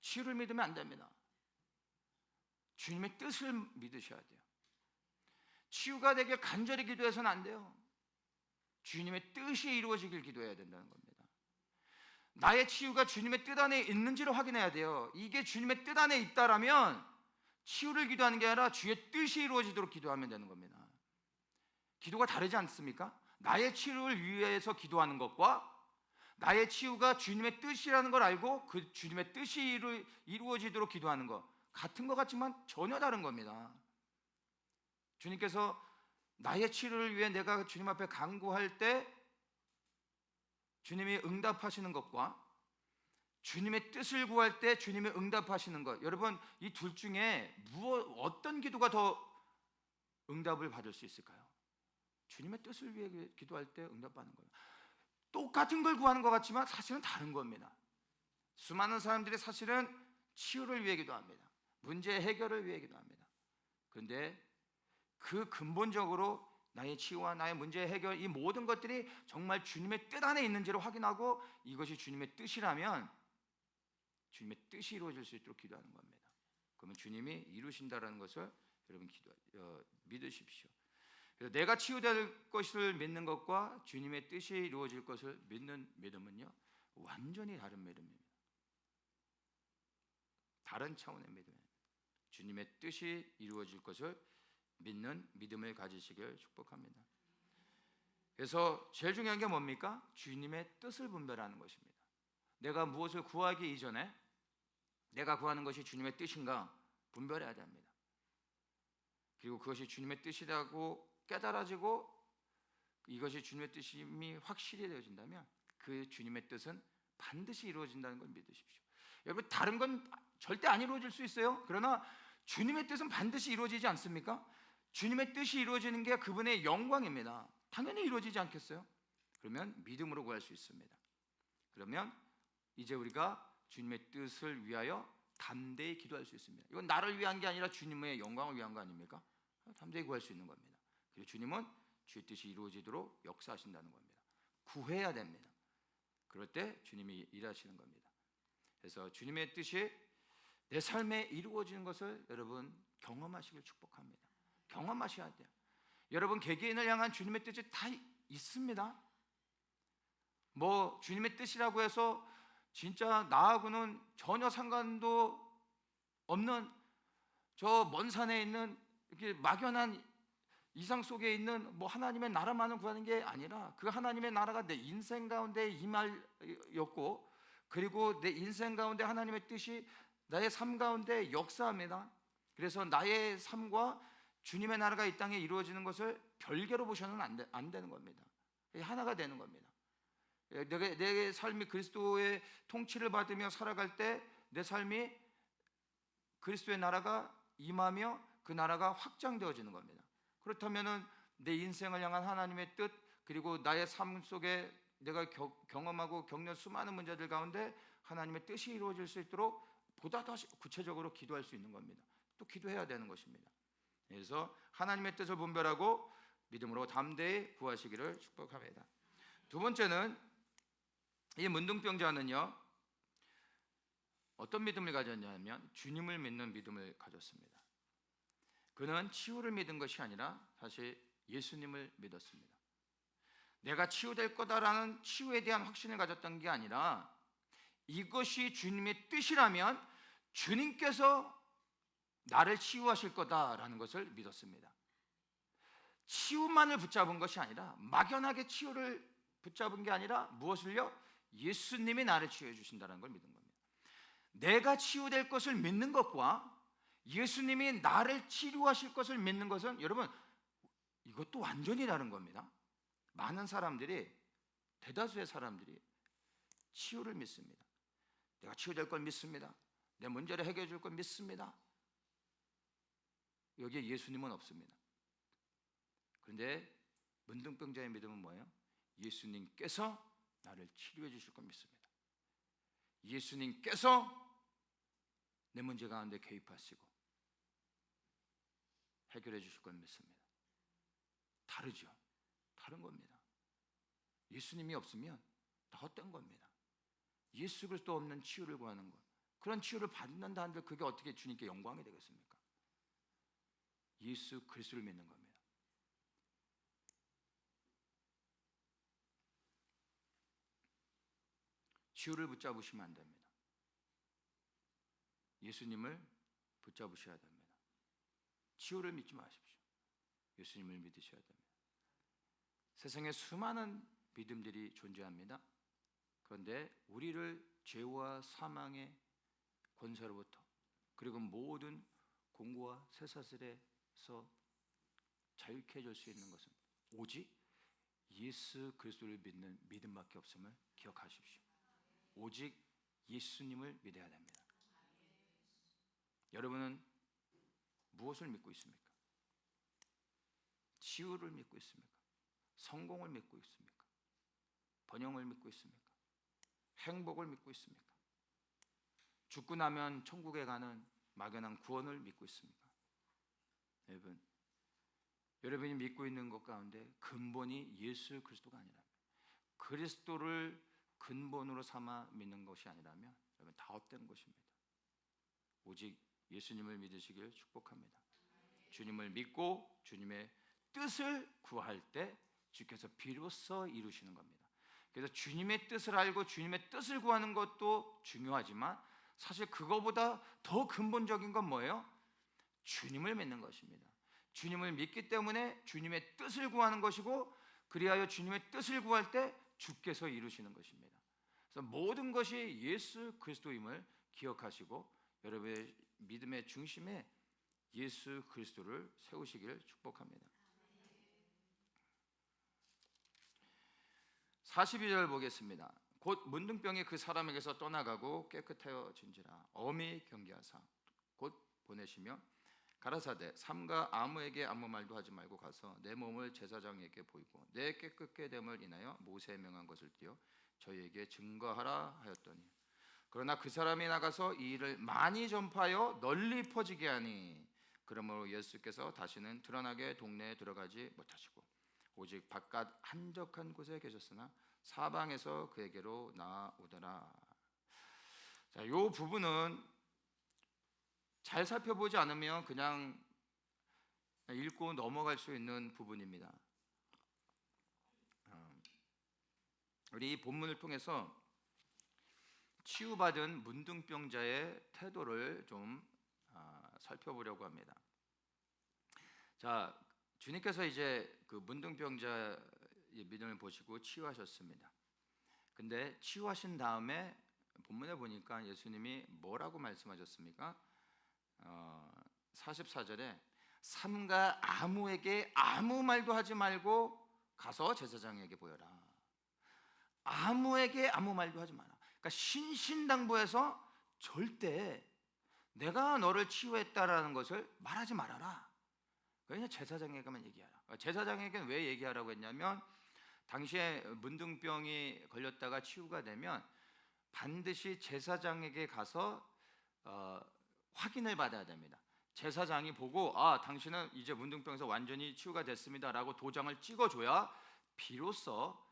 치유를 믿으면 안 됩니다. 주님의 뜻을 믿으셔야 돼요. 치유가 되길 간절히 기도해서는 안 돼요. 주님의 뜻이 이루어지길 기도해야 된다는 겁니다. 나의 치유가 주님의 뜻 안에 있는지를 확인해야 돼요. 이게 주님의 뜻 안에 있다라면 치유를 기도하는 게 아니라 주의 뜻이 이루어지도록 기도하면 되는 겁니다. 기도가 다르지 않습니까? 나의 치유를 위해서 기도하는 것과 나의 치유가 주님의 뜻이라는 걸 알고 그 주님의 뜻이 이루어지도록 기도하는 것, 같은 것 같지만 전혀 다른 겁니다. 주님께서 나의 치유를 위해 내가 주님 앞에 간구할 때 주님이 응답하시는 것과 주님의 뜻을 구할 때 주님이 응답하시는 것, 여러분, 이 둘 중에 어떤 기도가 더 응답을 받을 수 있을까요? 주님의 뜻을 위해 기도할 때 응답받는 거예요. 똑같은 걸 구하는 것 같지만 사실은 다른 겁니다. 수많은 사람들이 사실은 치유를 위해 기도합니다. 문제 해결을 위해 기도합니다. 그런데 그 근본적으로 나의 치유와 나의 문제 해결, 이 모든 것들이 정말 주님의 뜻 안에 있는지를 확인하고 이것이 주님의 뜻이라면 주님의 뜻이 이루어질 수 있도록 기도하는 겁니다. 그러면 주님이 이루신다라는 것을 여러분 믿으십시오. 그래서 내가 치유될 것을 믿는 것과 주님의 뜻이 이루어질 것을 믿는 믿음은요, 완전히 다른 믿음입니다. 다른 차원의 믿음입니다. 주님의 뜻이 이루어질 것을 믿는 믿음을 가지시길 축복합니다. 그래서 제일 중요한 게 뭡니까? 주님의 뜻을 분별하는 것입니다. 내가 무엇을 구하기 이전에 내가 구하는 것이 주님의 뜻인가 분별해야 됩니다. 그리고 그것이 주님의 뜻이라고 깨달아지고 이것이 주님의 뜻임이 확실히 되어진다면 그 주님의 뜻은 반드시 이루어진다는 걸 믿으십시오. 여러분, 다른 건 절대 안 이루어질 수 있어요. 그러나 주님의 뜻은 반드시 이루어지지 않습니까? 주님의 뜻이 이루어지는 게 그분의 영광입니다. 당연히 이루어지지 않겠어요? 그러면 믿음으로 구할 수 있습니다. 그러면 이제 우리가 주님의 뜻을 위하여 담대히 기도할 수 있습니다. 이건 나를 위한 게 아니라 주님의 영광을 위한 거 아닙니까? 담대히 구할 수 있는 겁니다. 그리고 주님은 주의 뜻이 이루어지도록 역사하신다는 겁니다. 구해야 됩니다. 그럴 때 주님이 일하시는 겁니다. 그래서 주님의 뜻이 내 삶에 이루어지는 것을 여러분 경험하시길 축복합니다. 경험하셔야 돼요. 여러분, 개개인을 향한 주님의 뜻이 다 있습니다. 뭐 주님의 뜻이라고 해서 진짜 나하고는 전혀 상관도 없는 저 먼 산에 있는 이렇게 막연한 이상 속에 있는 뭐 하나님의 나라만을 구하는 게 아니라 그 하나님의 나라가 내 인생 가운데 임하였고 그리고 내 인생 가운데 하나님의 뜻이 나의 삶 가운데 역사합니다. 그래서 나의 삶과 주님의 나라가 이 땅에 이루어지는 것을 별개로 보셔는 안 되는 겁니다. 하나가 되는 겁니다. 내 삶이 그리스도의 통치를 받으며 살아갈 때 내 삶이 그리스도의 나라가 임하며 그 나라가 확장되어지는 겁니다. 그렇다면은 내 인생을 향한 하나님의 뜻, 그리고 나의 삶 속에 내가 경험하고 겪는 수많은 문제들 가운데 하나님의 뜻이 이루어질 수 있도록 보다 더 구체적으로 기도할 수 있는 겁니다. 또 기도해야 되는 것입니다. 그래서 하나님의 뜻을 분별하고 믿음으로 담대히 구하시기를 축복합니다. 두 번째는 이 문둥병자는요, 어떤 믿음을 가졌냐면 주님을 믿는 믿음을 가졌습니다. 그는 치유를 믿은 것이 아니라 사실 예수님을 믿었습니다. 내가 치유될 거다라는 치유에 대한 확신을 가졌던 게 아니라 이것이 주님의 뜻이라면 주님께서 나를 치유하실 거다라는 것을 믿었습니다. 치유만을 붙잡은 것이 아니라 막연하게 치유를 붙잡은 게 아니라 무엇을요? 예수님이 나를 치유해 주신다는 걸 믿은 겁니다. 내가 치유될 것을 믿는 것과 예수님이 나를 치료하실 것을 믿는 것은 여러분 이것도 완전히 다른 겁니다. 많은 사람들이, 대다수의 사람들이 치유를 믿습니다. 내가 치유될 걸 믿습니다. 내 문제를 해결해 줄 걸 믿습니다. 여기에 예수님은 없습니다. 그런데 문둥병자의 믿음은 뭐예요? 예수님께서 나를 치료해 주실 걸 믿습니다. 예수님께서 내 문제 가운데 개입하시고 해결해 주실 걸 믿습니다. 다르죠? 다른 겁니다. 예수님이 없으면 다 헛된 겁니다. 예수 그리스도 없는 치유를 구하는 것, 그런 치유를 받는다 한들 그게 어떻게 주님께 영광이 되겠습니까? 예수 그리스도를 믿는 겁니다. 치유를 붙잡으시면 안 됩니다. 예수님을 붙잡으셔야 됩니다. 치유를 믿지 마십시오. 예수님을 믿으셔야 됩니다. 세상에 수많은 믿음들이 존재합니다. 그런데 우리를 죄와 사망의 권세로부터 그리고 모든 공고와 쇠사슬에서 자유케 해줄 수 있는 것은 오직 예수 그리스도를 믿는 믿음밖에 없음을 기억하십시오. 오직 예수님을 믿어야 됩니다. 여러분은 무엇을 믿고 있습니까? 치유를 믿고 있습니까? 성공을 믿고 있습니까? 번영을 믿고 있습니까? 행복을 믿고 있습니까? 죽고 나면 천국에 가는 막연한 구원을 믿고 있습니까? 여러분이 믿고 있는 것 가운데 근본이 예수 그리스도가 아니라면, 그리스도를 근본으로 삼아 믿는 것이 아니라면 여러분 다 헛된 것입니다. 오직 예수님을 믿으시길 축복합니다. 주님을 믿고 주님의 뜻을 구할 때 주께서 비로소 이루시는 겁니다. 그래서 주님의 뜻을 알고 주님의 뜻을 구하는 것도 중요하지만 사실 그거보다 더 근본적인 건 뭐예요? 주님을 믿는 것입니다. 주님을 믿기 때문에 주님의 뜻을 구하는 것이고, 그리하여 주님의 뜻을 구할 때 주께서 이루시는 것입니다. 그래서 모든 것이 예수 그리스도임을 기억하시고 여러분의 믿음의 중심에 예수 그리스도를 세우시기를 축복합니다. 42절 보겠습니다. 곧 문둥병이 그 사람에게서 떠나가고 깨끗해진지라 엄히 경계하사 곧 보내시며 가라사대 삼가 아무에게 아무 말도 하지 말고 가서 내 몸을 제사장에게 보이고 내 깨끗게 됨을 인하여 모세에 명한 것을 띄어 저희에게 증거하라 하였더니, 그러나 그 사람이 나가서 이 일을 많이 전파하여 널리 퍼지게 하니 그러므로 예수께서 다시는 드러나게 동네에 들어가지 못하시고 오직 바깥 한적한 곳에 계셨으나 사방에서 그에게로 나아오더라. 자, 이 부분은 잘 살펴보지 않으면 그냥 읽고 넘어갈 수 있는 부분입니다. 우리 이 본문을 통해서 치유받은 문둥병자의 태도를 좀 살펴보려고 합니다. 자, 주님께서 이제 그 문둥병자의 믿음을 보시고 치유하셨습니다. 근데 치유하신 다음에 본문에 보니까 예수님이 뭐라고 말씀하셨습니까? 44절에 삼가 아무에게 아무 말도 하지 말고 가서 제사장에게 보여라. 아무에게 아무 말도 하지 마라. 그러니까 신신당부해서 절대 내가 너를 치유했다라는 것을 말하지 말아라. 그냥 제사장에게만 얘기하라. 제사장에게는 왜 얘기하라고 했냐면 당시에 문둥병이 걸렸다가 치유가 되면 반드시 제사장에게 가서 확인을 받아야 됩니다. 제사장이 보고 당신은 이제 문둥병에서 완전히 치유가 됐습니다라고 도장을 찍어줘야 비로소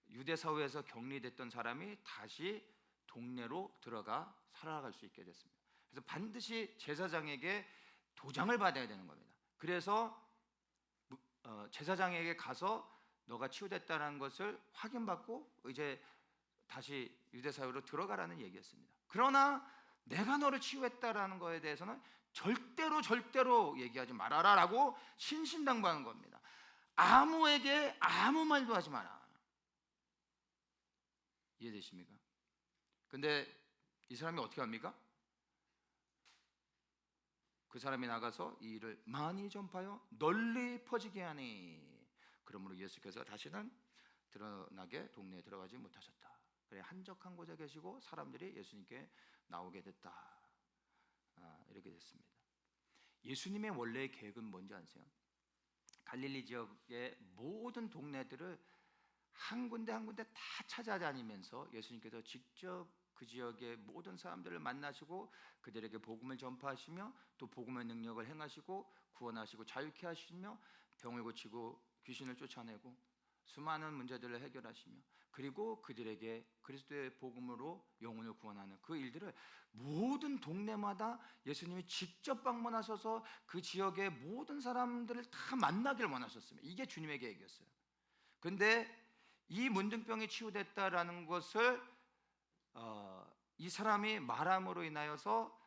유대 사회에서 격리됐던 사람이 다시 동네로 들어가 살아갈 수 있게 됐습니다. 그래서 반드시 제사장에게 도장을 받아야 되는 겁니다. 그래서 제사장에게 가서 너가 치유됐다는 것을 확인받고 이제 다시 유대 사회로 들어가라는 얘기였습니다. 그러나 내가 너를 치유했다라는 것에 대해서는 절대로 얘기하지 말아라라고 신신당부하는 겁니다. 아무에게 아무 말도 하지 마라. 이해되십니까? 근데 이 사람이 어떻게 합니까? 그 사람이 나가서 이 일을 많이 전파하여 널리 퍼지게 하니 그러므로 예수께서 다시는 드러나게 동네에 들어가지 못하셨다. 그래 한적한 곳에 계시고 사람들이 예수님께 나오게 됐다. 이렇게 됐습니다. 예수님의 원래의 계획은 뭔지 아세요? 갈릴리 지역의 모든 동네들을 한 군데 한 군데 다 찾아다니면서 예수님께서 직접 그 지역의 모든 사람들을 만나시고 그들에게 복음을 전파하시며 또 복음의 능력을 행하시고 구원하시고 자유케 하시며 병을 고치고 귀신을 쫓아내고 수많은 문제들을 해결하시며 그리고 그들에게 그리스도의 복음으로 영혼을 구원하는 그 일들을 모든 동네마다 예수님이 직접 방문하셔서 그 지역의 모든 사람들을 다 만나기를 원하셨습니다. 이게 주님의 계획이었어요. 그런데 이 문둥병이 치유됐다라는 것을 이 사람이 말함으로 인하여서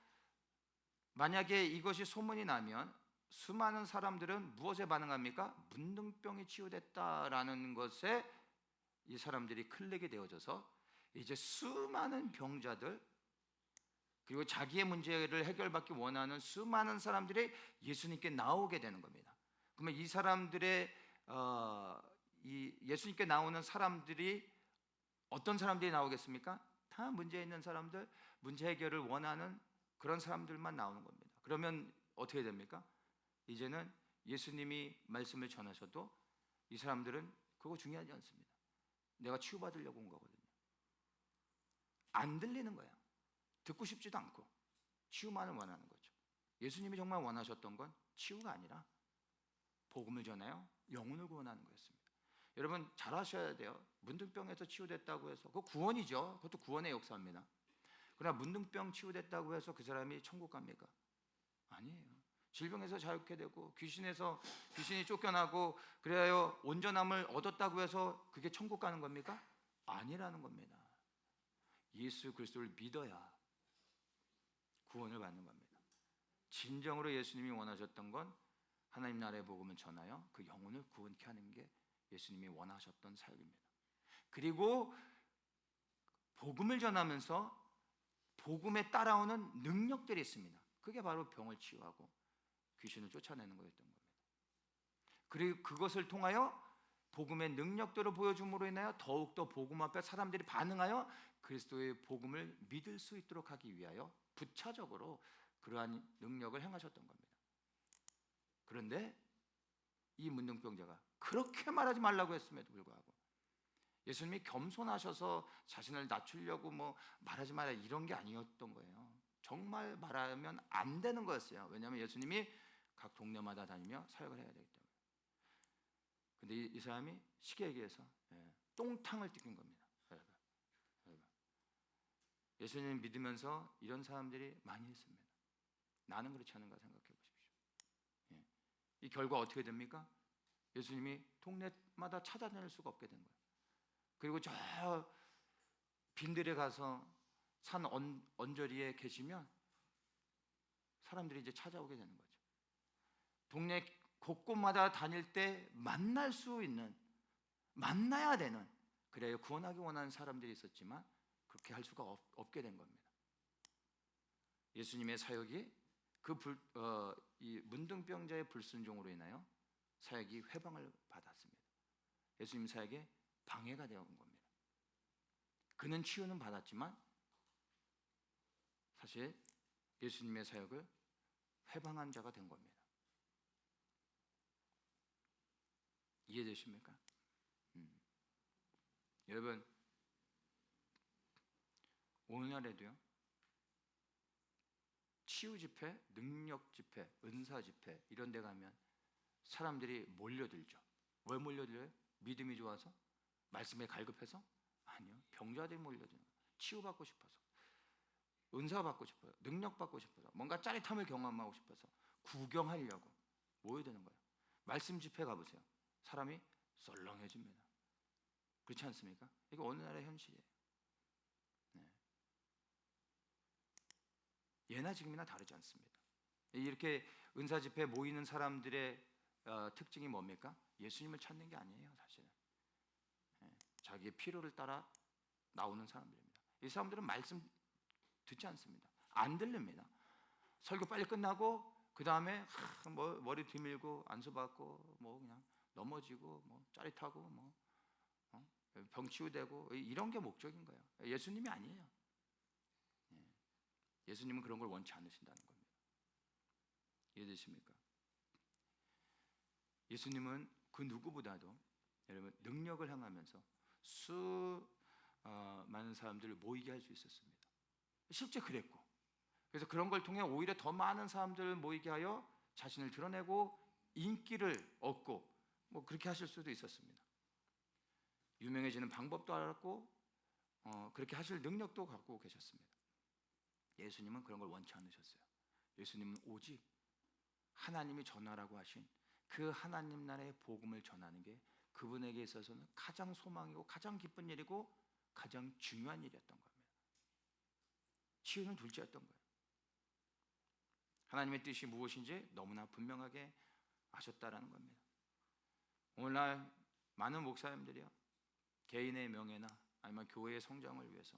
만약에 이것이 소문이 나면 수많은 사람들은 무엇에 반응합니까? 문둥병이 치유됐다라는 것에 이 사람들이 클릭이 되어져서 이제 수많은 병자들 그리고 자기의 문제를 해결받기 원하는 수많은 사람들이 예수님께 나오게 되는 겁니다. 그러면 이 사람들의 이 예수님께 나오는 사람들이 어떤 사람들이 나오겠습니까? 다 문제 있는 사람들, 문제 해결을 원하는 그런 사람들만 나오는 겁니다. 그러면 어떻게 됩니까? 이제는 예수님이 말씀을 전하셔도 이 사람들은 그거 중요하지 않습니다. 내가 치유받으려고 온 거거든요. 안 들리는 거야. 듣고 싶지도 않고 치유만을 원하는 거죠. 예수님이 정말 원하셨던 건 치유가 아니라 복음을 전하여 영혼을 구원하는 거였습니다. 여러분 잘 아셔야 돼요. 문둥병에서 치유됐다고 해서 그거 구원이죠. 그것도 구원의 역사입니다. 그러나 문둥병 치유됐다고 해서 그 사람이 천국 갑니까? 아니에요. 질병에서 자유케 되고 귀신이 쫓겨나고 그래야 온전함을 얻었다고 해서 그게 천국 가는 겁니까? 아니라는 겁니다. 예수 그리스도를 믿어야 구원을 받는 겁니다. 진정으로 예수님이 원하셨던 건 하나님 나라의 복음을 전하여 그 영혼을 구원케 하는 게 예수님이 원하셨던 사역입니다. 그리고 복음을 전하면서 복음에 따라오는 능력들이 있습니다. 그게 바로 병을 치유하고 귀신을 쫓아내는 거였던 겁니다. 그리고 그것을 통하여 복음의 능력들을 보여줌으로 인하여 더욱더 복음 앞에 사람들이 반응하여 그리스도의 복음을 믿을 수 있도록 하기 위하여 부차적으로 그러한 능력을 행하셨던 겁니다. 그런데 이 문둥병자가 그렇게 말하지 말라고 했음에도 불구하고 예수님이 겸손하셔서 자신을 낮추려고 말하지 마라 이런 게 아니었던 거예요. 정말 말하면 안 되는 거였어요. 왜냐하면 예수님이 각 동네마다 다니며 사역을 해야 되기 때문에. 근데 이 사람이 쉽게 얘기해서 똥탕을 뜯긴 겁니다. 예수님 믿으면서 이런 사람들이 많이 있습니다. 나는 그렇지 않은가 생각해 보십시오. 이 결과 어떻게 됩니까? 예수님이 동네마다 찾아다닐 수가 없게 된 거예요. 그리고 저 빈들에 가서 산 언저리에 계시면 사람들이 이제 찾아오게 되는 거죠. 동네 곳곳마다 다닐 때 만날 수 있는, 만나야 되는, 그래야 구원하기 원하는 사람들이 있었지만 그렇게 할 수가 없게 된 겁니다. 예수님의 사역이 이 문둥병자의 불순종으로 인하여 사역이 회방을 받았습니다. 예수님 사역에 방해가 되어 온 겁니다. 그는 치유는 받았지만 사실 예수님의 사역을 회방한 자가 된 겁니다. 이해되십니까? 여러분, 오늘날에도요, 치유 집회, 능력 집회, 은사 집회 이런 데 가면 사람들이 몰려들죠. 왜 몰려들어요? 믿음이 좋아서? 말씀에 갈급해서? 아니요. 병자들이 몰려드는 거예요. 치유받고 싶어서, 은사 받고 싶어요. 능력 받고 싶어서, 뭔가 짜릿함을 경험하고 싶어서 구경하려고 모여드는 거예요. 말씀 집회 가보세요. 사람이 썰렁해집니다. 그렇지 않습니까? 이게 오늘날의 현실이에요. 네. 예나 지금이나 다르지 않습니다. 이렇게 은사 집회에 모이는 사람들의 특징이 뭡니까? 예수님을 찾는 게 아니에요, 사실은. 자기의 필요를 따라 나오는 사람들입니다. 이 사람들은 말씀 듣지 않습니다. 안 들립니다. 설교 빨리 끝나고 그 다음에 뭐 머리 뒤밀고 안수받고 뭐 그냥 넘어지고 뭐 짜릿하고 뭐 병 치유되고 이런 게 목적인 거예요. 예수님이 아니에요. 예수님은 그런 걸 원치 않으신다는 겁니다. 이해되십니까? 예수님은 그 누구보다도 여러분 능력을 향하면서 많은 사람들을 모이게 할 수 있었습니다. 실제 그랬고, 그래서 그런 걸 통해 오히려 더 많은 사람들을 모이게 하여 자신을 드러내고 인기를 얻고 뭐 그렇게 하실 수도 있었습니다. 유명해지는 방법도 알았고 그렇게 하실 능력도 갖고 계셨습니다. 예수님은 그런 걸 원치 않으셨어요. 예수님은 오직 하나님이 전하라고 하신 그 하나님 나라의 복음을 전하는 게 그분에게 있어서는 가장 소망이고 가장 기쁜 일이고 가장 중요한 일이었던 겁니다. 치유는 둘째였던 거예요. 하나님의 뜻이 무엇인지 너무나 분명하게 아셨다라는 겁니다. 오늘날 많은 목사님들이요, 개인의 명예나 아니면 교회의 성장을 위해서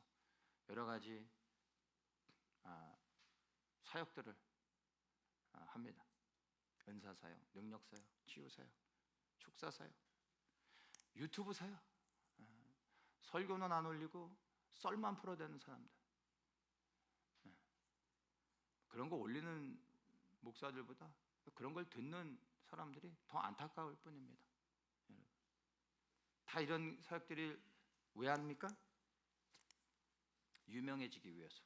여러 가지 사역들을 합니다. 은사 사역, 능력 사역, 치유 사역, 축사 사역, 유튜브 사역, 설교는 안 올리고 썰만 풀어대는 사람들, 그런 거 올리는 목사들보다 그런 걸 듣는 사람들이 더 안타까울 뿐입니다. 다 이런 사역들이 왜 합니까? 유명해지기 위해서,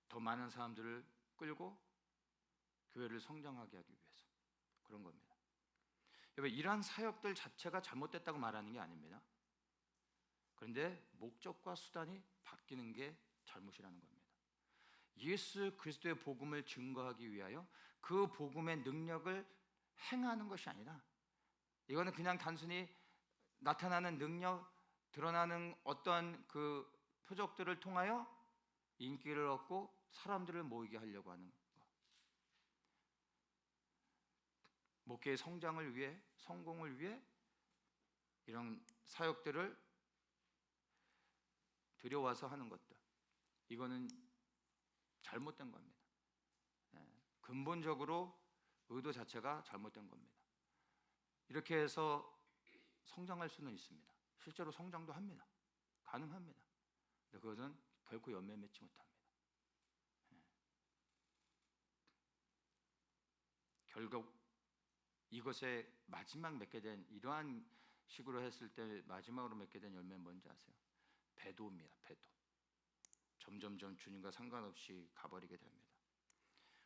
더 많은 사람들을 끌고 교회를 성장하게 하기 위해서 그런 겁니다. 여러분, 이러한 사역들 자체가 잘못됐다고 말하는 게 아닙니다. 그런데 목적과 수단이 바뀌는 게 잘못이라는 겁니다. 예수 그리스도의 복음을 증거하기 위하여 그 복음의 능력을 행하는 것이 아니라, 이거는 그냥 단순히 나타나는 능력, 드러나는 어떤 그 표적들을 통하여 인기를 얻고 사람들을 모이게 하려고 하는 것, 목회의 성장을 위해, 성공을 위해 이런 사역들을 들여와서 하는 것들, 이거는 잘못된 겁니다. 근본적으로 의도 자체가 잘못된 겁니다. 이렇게 해서 성장할 수는 있습니다. 실제로 성장도 합니다. 가능합니다. 근데 그것은 결코 열매 맺지 못합니다. 결국 이것에 마지막 맺게 된, 이러한 식으로 했을 때 마지막으로 맺게 된 열매는 뭔지 아세요? 배도입니다. 배도. 점점점 주님과 상관없이 가버리게 됩니다.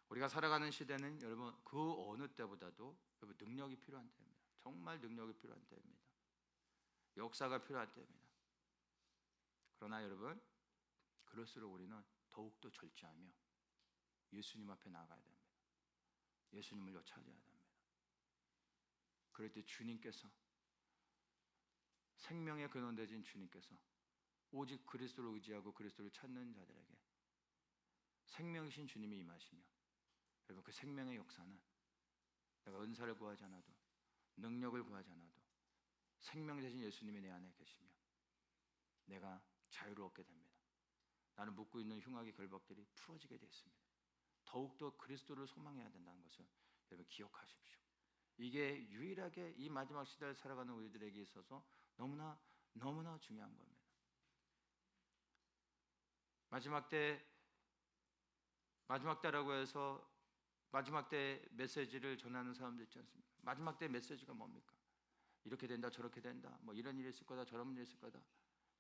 우리가 살아가는 시대는 여러분 그 어느 때보다도 여러분 능력이 필요한 때입니다. 정말 능력이 필요한 때입니다. 역사가 필요한 때입니다. 그러나 여러분, 그럴수록 우리는 더욱더 절제하며 예수님 앞에 나가야 됩니다. 예수님을 찾아야 됩니다. 그럴 때 주님께서, 생명의 근원 되신 주님께서 오직 그리스도를 의지하고 그리스도를 찾는 자들에게 생명이신 주님이 임하시며, 여러분 그 생명의 역사는 내가 은사를 구하지 않아도, 능력을 구하지 않아도 생명 되신 예수님이 내 안에 계시면 내가 자유를 얻게 됩니다. 나는 묶고 있는 흉악의 결박들이 풀어지게 되어 있습니다. 더욱더 그리스도를 소망해야 된다는 것을 여러분 기억하십시오. 이게 유일하게 이 마지막 시대를 살아가는 우리들에게 있어서 너무나 중요한 겁니다. 마지막 때라고 해서 마지막 때 메시지를 전하는 사람들 있지 않습니까? 마지막 때 메시지가 뭡니까? 이렇게 된다 저렇게 된다 뭐 이런 일이 있을 거다 저런 일이 있을 거다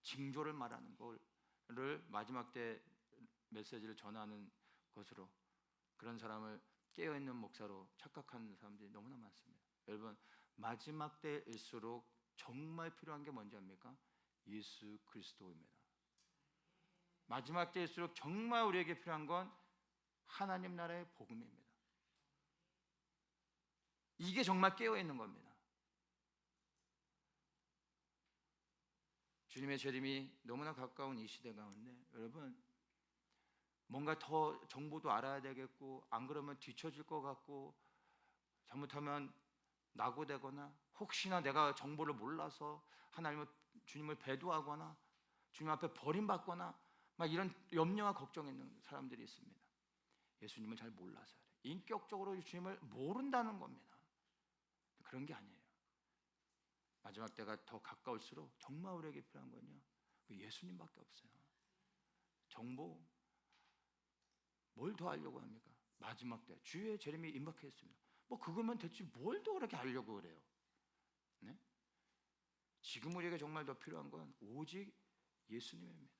징조를 말하는 거를 마지막 때 메시지를 전하는 것으로 그런 사람을 깨어있는 목사로 착각하는 사람들이 너무나 많습니다. 여러분 마지막 때일수록 정말 필요한 게 뭔지 압니까? 예수 그리스도입니다. 마지막 때일수록 정말 우리에게 필요한 건 하나님 나라의 복음입니다. 이게 정말 깨어있는 겁니다. 주님의 재림이 너무나 가까운 이 시대 가운데 여러분 뭔가 더 정보도 알아야 되겠고 안 그러면 뒤처질 것 같고 잘못하면 낙오되거나 혹시나 내가 정보를 몰라서 주님을 배도하거나 주님 앞에 버림받거나 막 이런 염려와 걱정이 있는 사람들이 있습니다. 예수님을 잘 몰라서요. 인격적으로 주님을 모른다는 겁니다. 그런 게 아니에요. 마지막 때가 더 가까울수록 정말 우리에게 필요한 건요 예수님밖에 없어요. 정보 뭘 더 알려고 합니까? 마지막 때 주의 재림이 임박했습니다. 뭐 그거면 됐지 뭘 더 그렇게 알려고 그래요? 네? 지금 우리에게 정말 더 필요한 건 오직 예수님입니다.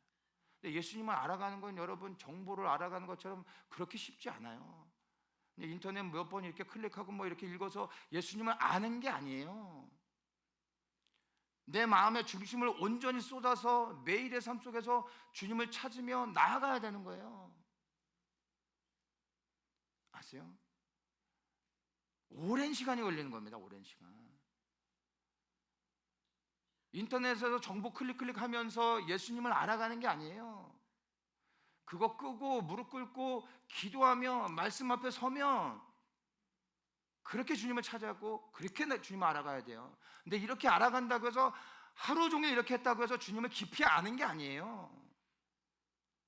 근데 예수님을 알아가는 건 여러분 정보를 알아가는 것처럼 그렇게 쉽지 않아요. 인터넷 몇 번 이렇게 클릭하고 뭐 이렇게 읽어서 예수님을 아는 게 아니에요. 내 마음의 중심을 온전히 쏟아서 매일의 삶 속에서 주님을 찾으며 나아가야 되는 거예요. 아세요? 오랜 시간이 걸리는 겁니다. 오랜 시간. 인터넷에서 정보 클릭하면서 예수님을 알아가는 게 아니에요. 그거 끄고 무릎 꿇고 기도하며 말씀 앞에 서면 그렇게 주님을 찾아고 그렇게 주님을 알아가야 돼요. 근데 이렇게 알아간다고 해서 하루 종일 이렇게 했다고 해서 주님을 깊이 아는 게 아니에요.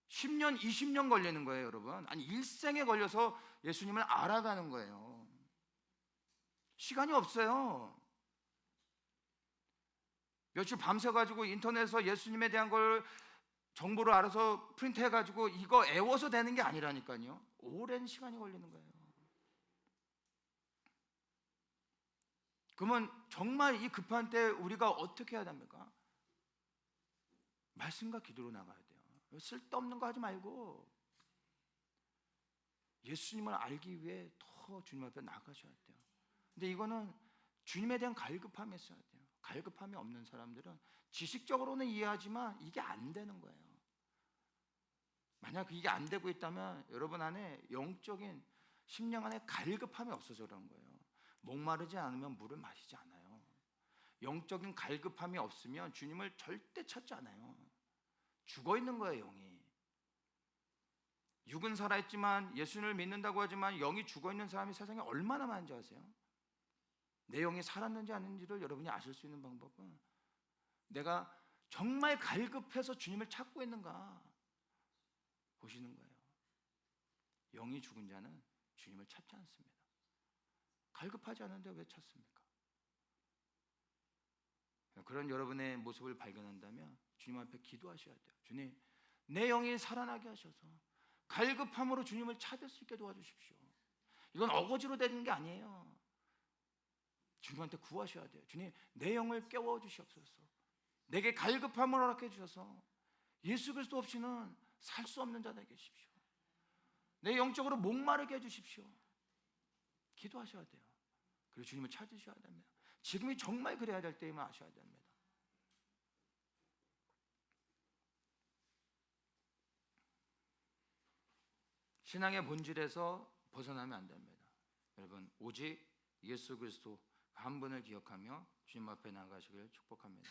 10년, 20년 걸리는 거예요, 여러분. 아니 일생에 걸려서 예수님을 알아가는 거예요. 시간이 없어요. 며칠 밤새가지고 인터넷에서 예수님에 대한 걸 정보를 알아서 프린트해가지고 이거 애워서 되는 게 아니라니까요. 오랜 시간이 걸리는 거예요. 그러면 정말 이 급한 때 우리가 어떻게 해야 됩니까? 말씀과 기도로 나가야 돼요. 쓸데없는 거 하지 말고 예수님을 알기 위해 더 주님 앞에 나가셔야 돼요. 근데 이거는 주님에 대한 갈급함이 있어야 돼요. 갈급함이 없는 사람들은 지식적으로는 이해하지만 이게 안 되는 거예요. 만약 이게 안 되고 있다면 여러분 안에 영적인 심령 안에 갈급함이 없어서 그런 거예요. 목마르지 않으면 물을 마시지 않아요. 영적인 갈급함이 없으면 주님을 절대 찾지 않아요. 죽어 있는 거예요, 영이. 육은 살아있지만 예수님을 믿는다고 하지만 영이 죽어 있는 사람이 세상에 얼마나 많은지 아세요? 내 영이 살았는지 아닌지를 여러분이 아실 수 있는 방법은 내가 정말 갈급해서 주님을 찾고 있는가 보시는 거예요. 영이 죽은 자는 주님을 찾지 않습니다. 갈급하지 않은데 왜 찾습니까? 그런 여러분의 모습을 발견한다면 주님 앞에 기도하셔야 돼요. 주님, 내 영이 살아나게 하셔서 갈급함으로 주님을 찾을 수 있게 도와주십시오. 이건 어거지로 되는 게 아니에요. 주님한테 구하셔야 돼요. 주님, 내 영을 깨워주시옵소서. 내게 갈급함을 허락해 주셔서 예수 그리스도 없이는 살 수 없는 자 되게 해주십시오. 내 영적으로 목마르게 해주십시오. 기도하셔야 돼요. 그리고 주님을 찾으셔야 됩니다. 지금이 정말 그래야 될 때임을 아셔야 됩니다. 신앙의 본질에서 벗어나면 안 됩니다. 여러분, 오직 예수 그리스도 한 분을 기억하며 주님 앞에 나가시길 축복합니다.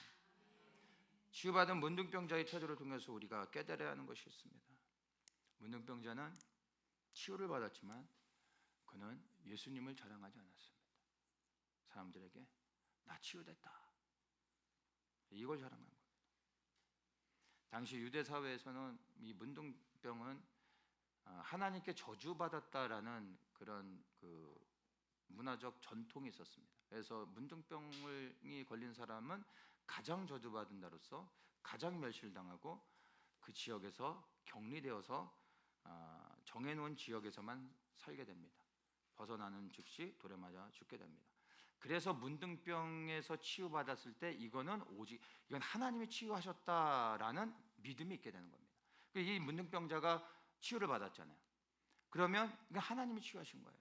치유받은 문둥병자의 태도를 통해서 우리가 깨달아야 하는 것이 있습니다. 문둥병자는 치유를 받았지만 그는 예수님을 자랑하지 않았습니다. 사람들에게 나 치유됐다, 이걸 자랑한 겁니다. 당시 유대 사회에서는 이 문둥병은 하나님께 저주받았다라는 그런 그 문화적 전통이 있었습니다. 그래서 문둥병이 걸린 사람은 가장 저주받은 자로서 가장 멸시를 당하고 그 지역에서 격리되어서 정해놓은 지역에서만 살게 됩니다. 벗어나는 즉시 돌에 맞아 죽게 됩니다. 그래서 문둥병에서 치유받았을 때 이건 하나님이 치유하셨다라는 믿음이 있게 되는 겁니다. 이 문둥병자가 치유를 받았잖아요. 그러면 이건 하나님이 치유하신 거예요.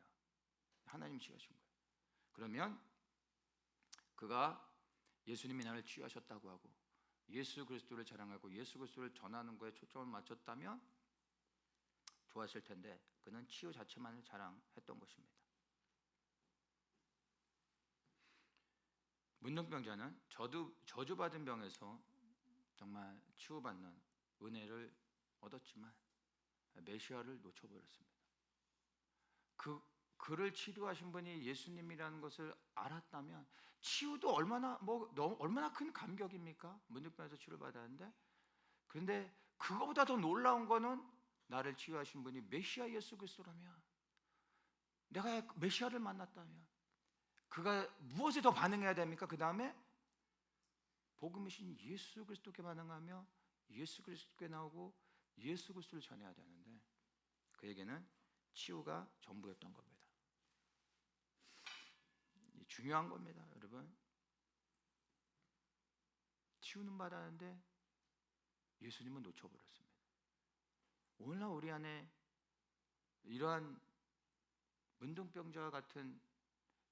하나님이 치유하신 거예요. 그러면 그가 예수님이 나를 치유하셨다고 하고 예수 그리스도를 자랑하고 예수 그리스도를 전하는 거에 초점을 맞췄다면 좋았을 텐데 그는 치유 자체만을 자랑했던 것입니다. 문둥병자는 저주받은 병에서 정말 치유받는 은혜를 얻었지만 메시아를 놓쳐버렸습니다. 그를 치료하신 분이 예수님이라는 것을 알았다면 치유도 얼마나 큰 감격입니까? 문둥병에서 치료를 받았는데, 그런데 그거보다 더 놀라운 거는 나를 치유하신 분이 메시아 예수 그리스도라면, 내가 메시아를 만났다면 그가 무엇에 더 반응해야 됩니까? 그 다음에 복음이신 예수 그리스도께 반응하며 예수 그리스도께 나오고 예수 그리스도를 전해야 되는데 그에게는 치유가 전부였던 겁니다. 중요한 겁니다, 여러분. 치유는 받았는데 예수님은 놓쳐버렸습니다. 오늘날 우리 안에 이러한 문둥병자와 같은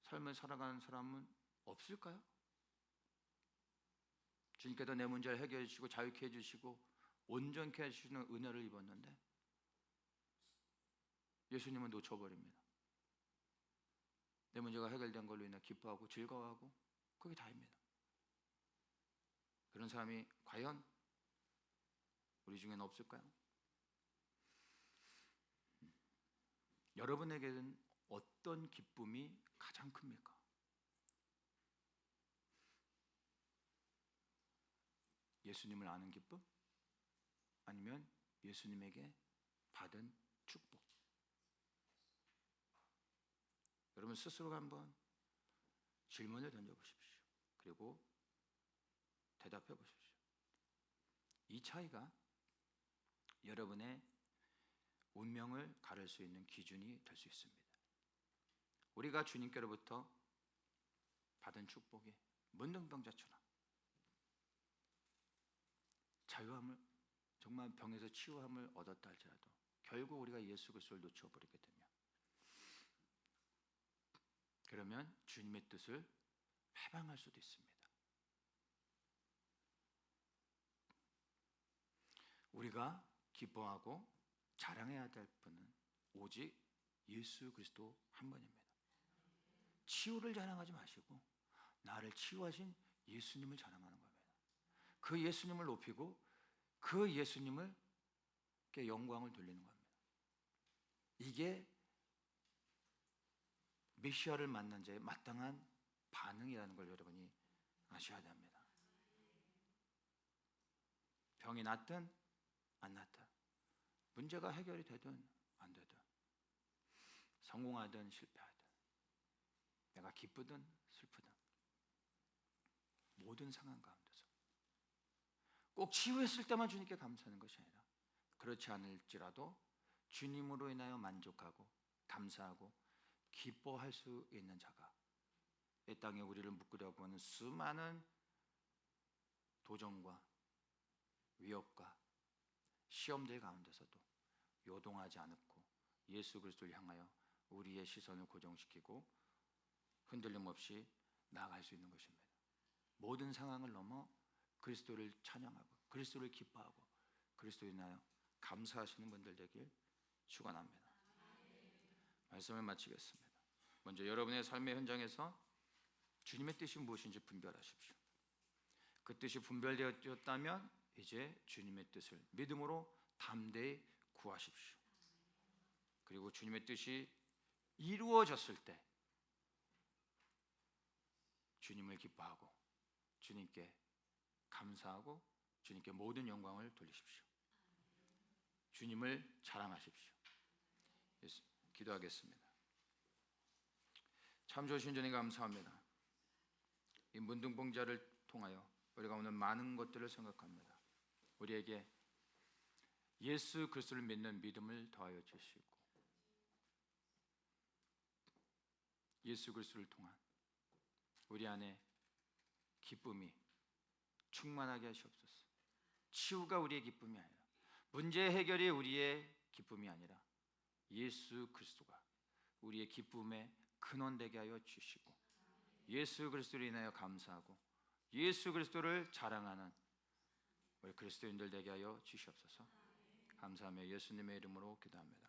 삶을 살아가는 사람은 없을까요? 주님께서 내 문제를 해결해 주시고 자유케 해주시고 온전케 해주시는 은혜를 입었는데 예수님은 놓쳐버립니다. 내 문제가 해결된 걸로 인해 기뻐하고 즐거워하고 그게 다입니다. 그런 사람이 과연 우리 중에는 없을까요? 여러분에게는 어떤 기쁨이 가장 큽니까? 예수님을 아는 기쁨? 아니면 예수님에게 받은 축복? 여러분 스스로가 한번 질문을 던져보십시오. 그리고 대답해 보십시오. 이 차이가 여러분의 운명을 가를 수 있는 기준이 될 수 있습니다. 우리가 주님께로부터 받은 축복이 문둥병자처럼 자유함을, 정말 병에서 치유함을 얻었다 할지라도 결국 우리가 예수 그리스도를 놓쳐버리게 되면, 그러면 주님의 뜻을 해방할 수도 있습니다. 우리가 기뻐하고 자랑해야 될 분은 오직 예수 그리스도 한 분입니다. 치유를 자랑하지 마시고 나를 치유하신 예수님을 자랑하는 겁니다. 그 예수님을 높이고 그 예수님께 영광을 돌리는 겁니다. 이게 메시아를 만난 자의 마땅한 반응이라는 걸 여러분이 아셔야 됩니다. 병이 낫든 안 낫든, 문제가 해결이 되든 안 되든, 성공하든 실패하든, 내가 기쁘든 슬프든, 모든 상황 가운데서 꼭 치유했을 때만 주님께 감사하는 것이 아니라 그렇지 않을지라도 주님으로 인하여 만족하고 감사하고 기뻐할 수 있는 자가, 이 땅에 우리를 묶으려고 하는 수많은 도전과 위협과 시험들 가운데서도 요동하지 않고 예수 그리스도를 향하여 우리의 시선을 고정시키고 흔들림 없이 나아갈 수 있는 것입니다. 모든 상황을 넘어 그리스도를 찬양하고 그리스도를 기뻐하고 그리스도에 인하여 감사하시는 분들 되길 축원합니다. 말씀을 마치겠습니다. 먼저 여러분의 삶의 현장에서 주님의 뜻이 무엇인지 분별하십시오. 그 뜻이 분별되었다면 이제 주님의 뜻을 믿음으로 담대히 구하십시오. 그리고 주님의 뜻이 이루어졌을 때 주님을 기뻐하고 주님께 감사하고 주님께 모든 영광을 돌리십시오. 주님을 자랑하십시오. 기도하겠습니다. 참 좋으신 주님 감사합니다. 이 문둥병자를 통하여 우리가 오늘 많은 것들을 생각합니다. 우리에게 예수 그리스도를 믿는 믿음을 더하여 주시고 예수 그리스도를 통한 우리 안에 기쁨이 충만하게 하시옵소서. 치유가 우리의 기쁨이 아니라, 문제 해결이 우리의 기쁨이 아니라 예수 그리스도가 우리의 기쁨의 근원 되게 하여 주시고, 예수 그리스도로 인하여 감사하고 예수 그리스도를 자랑하는 우리 그리스도인들 되게 하여 주시옵소서. 감사하며 예수님의 이름으로 기도합니다.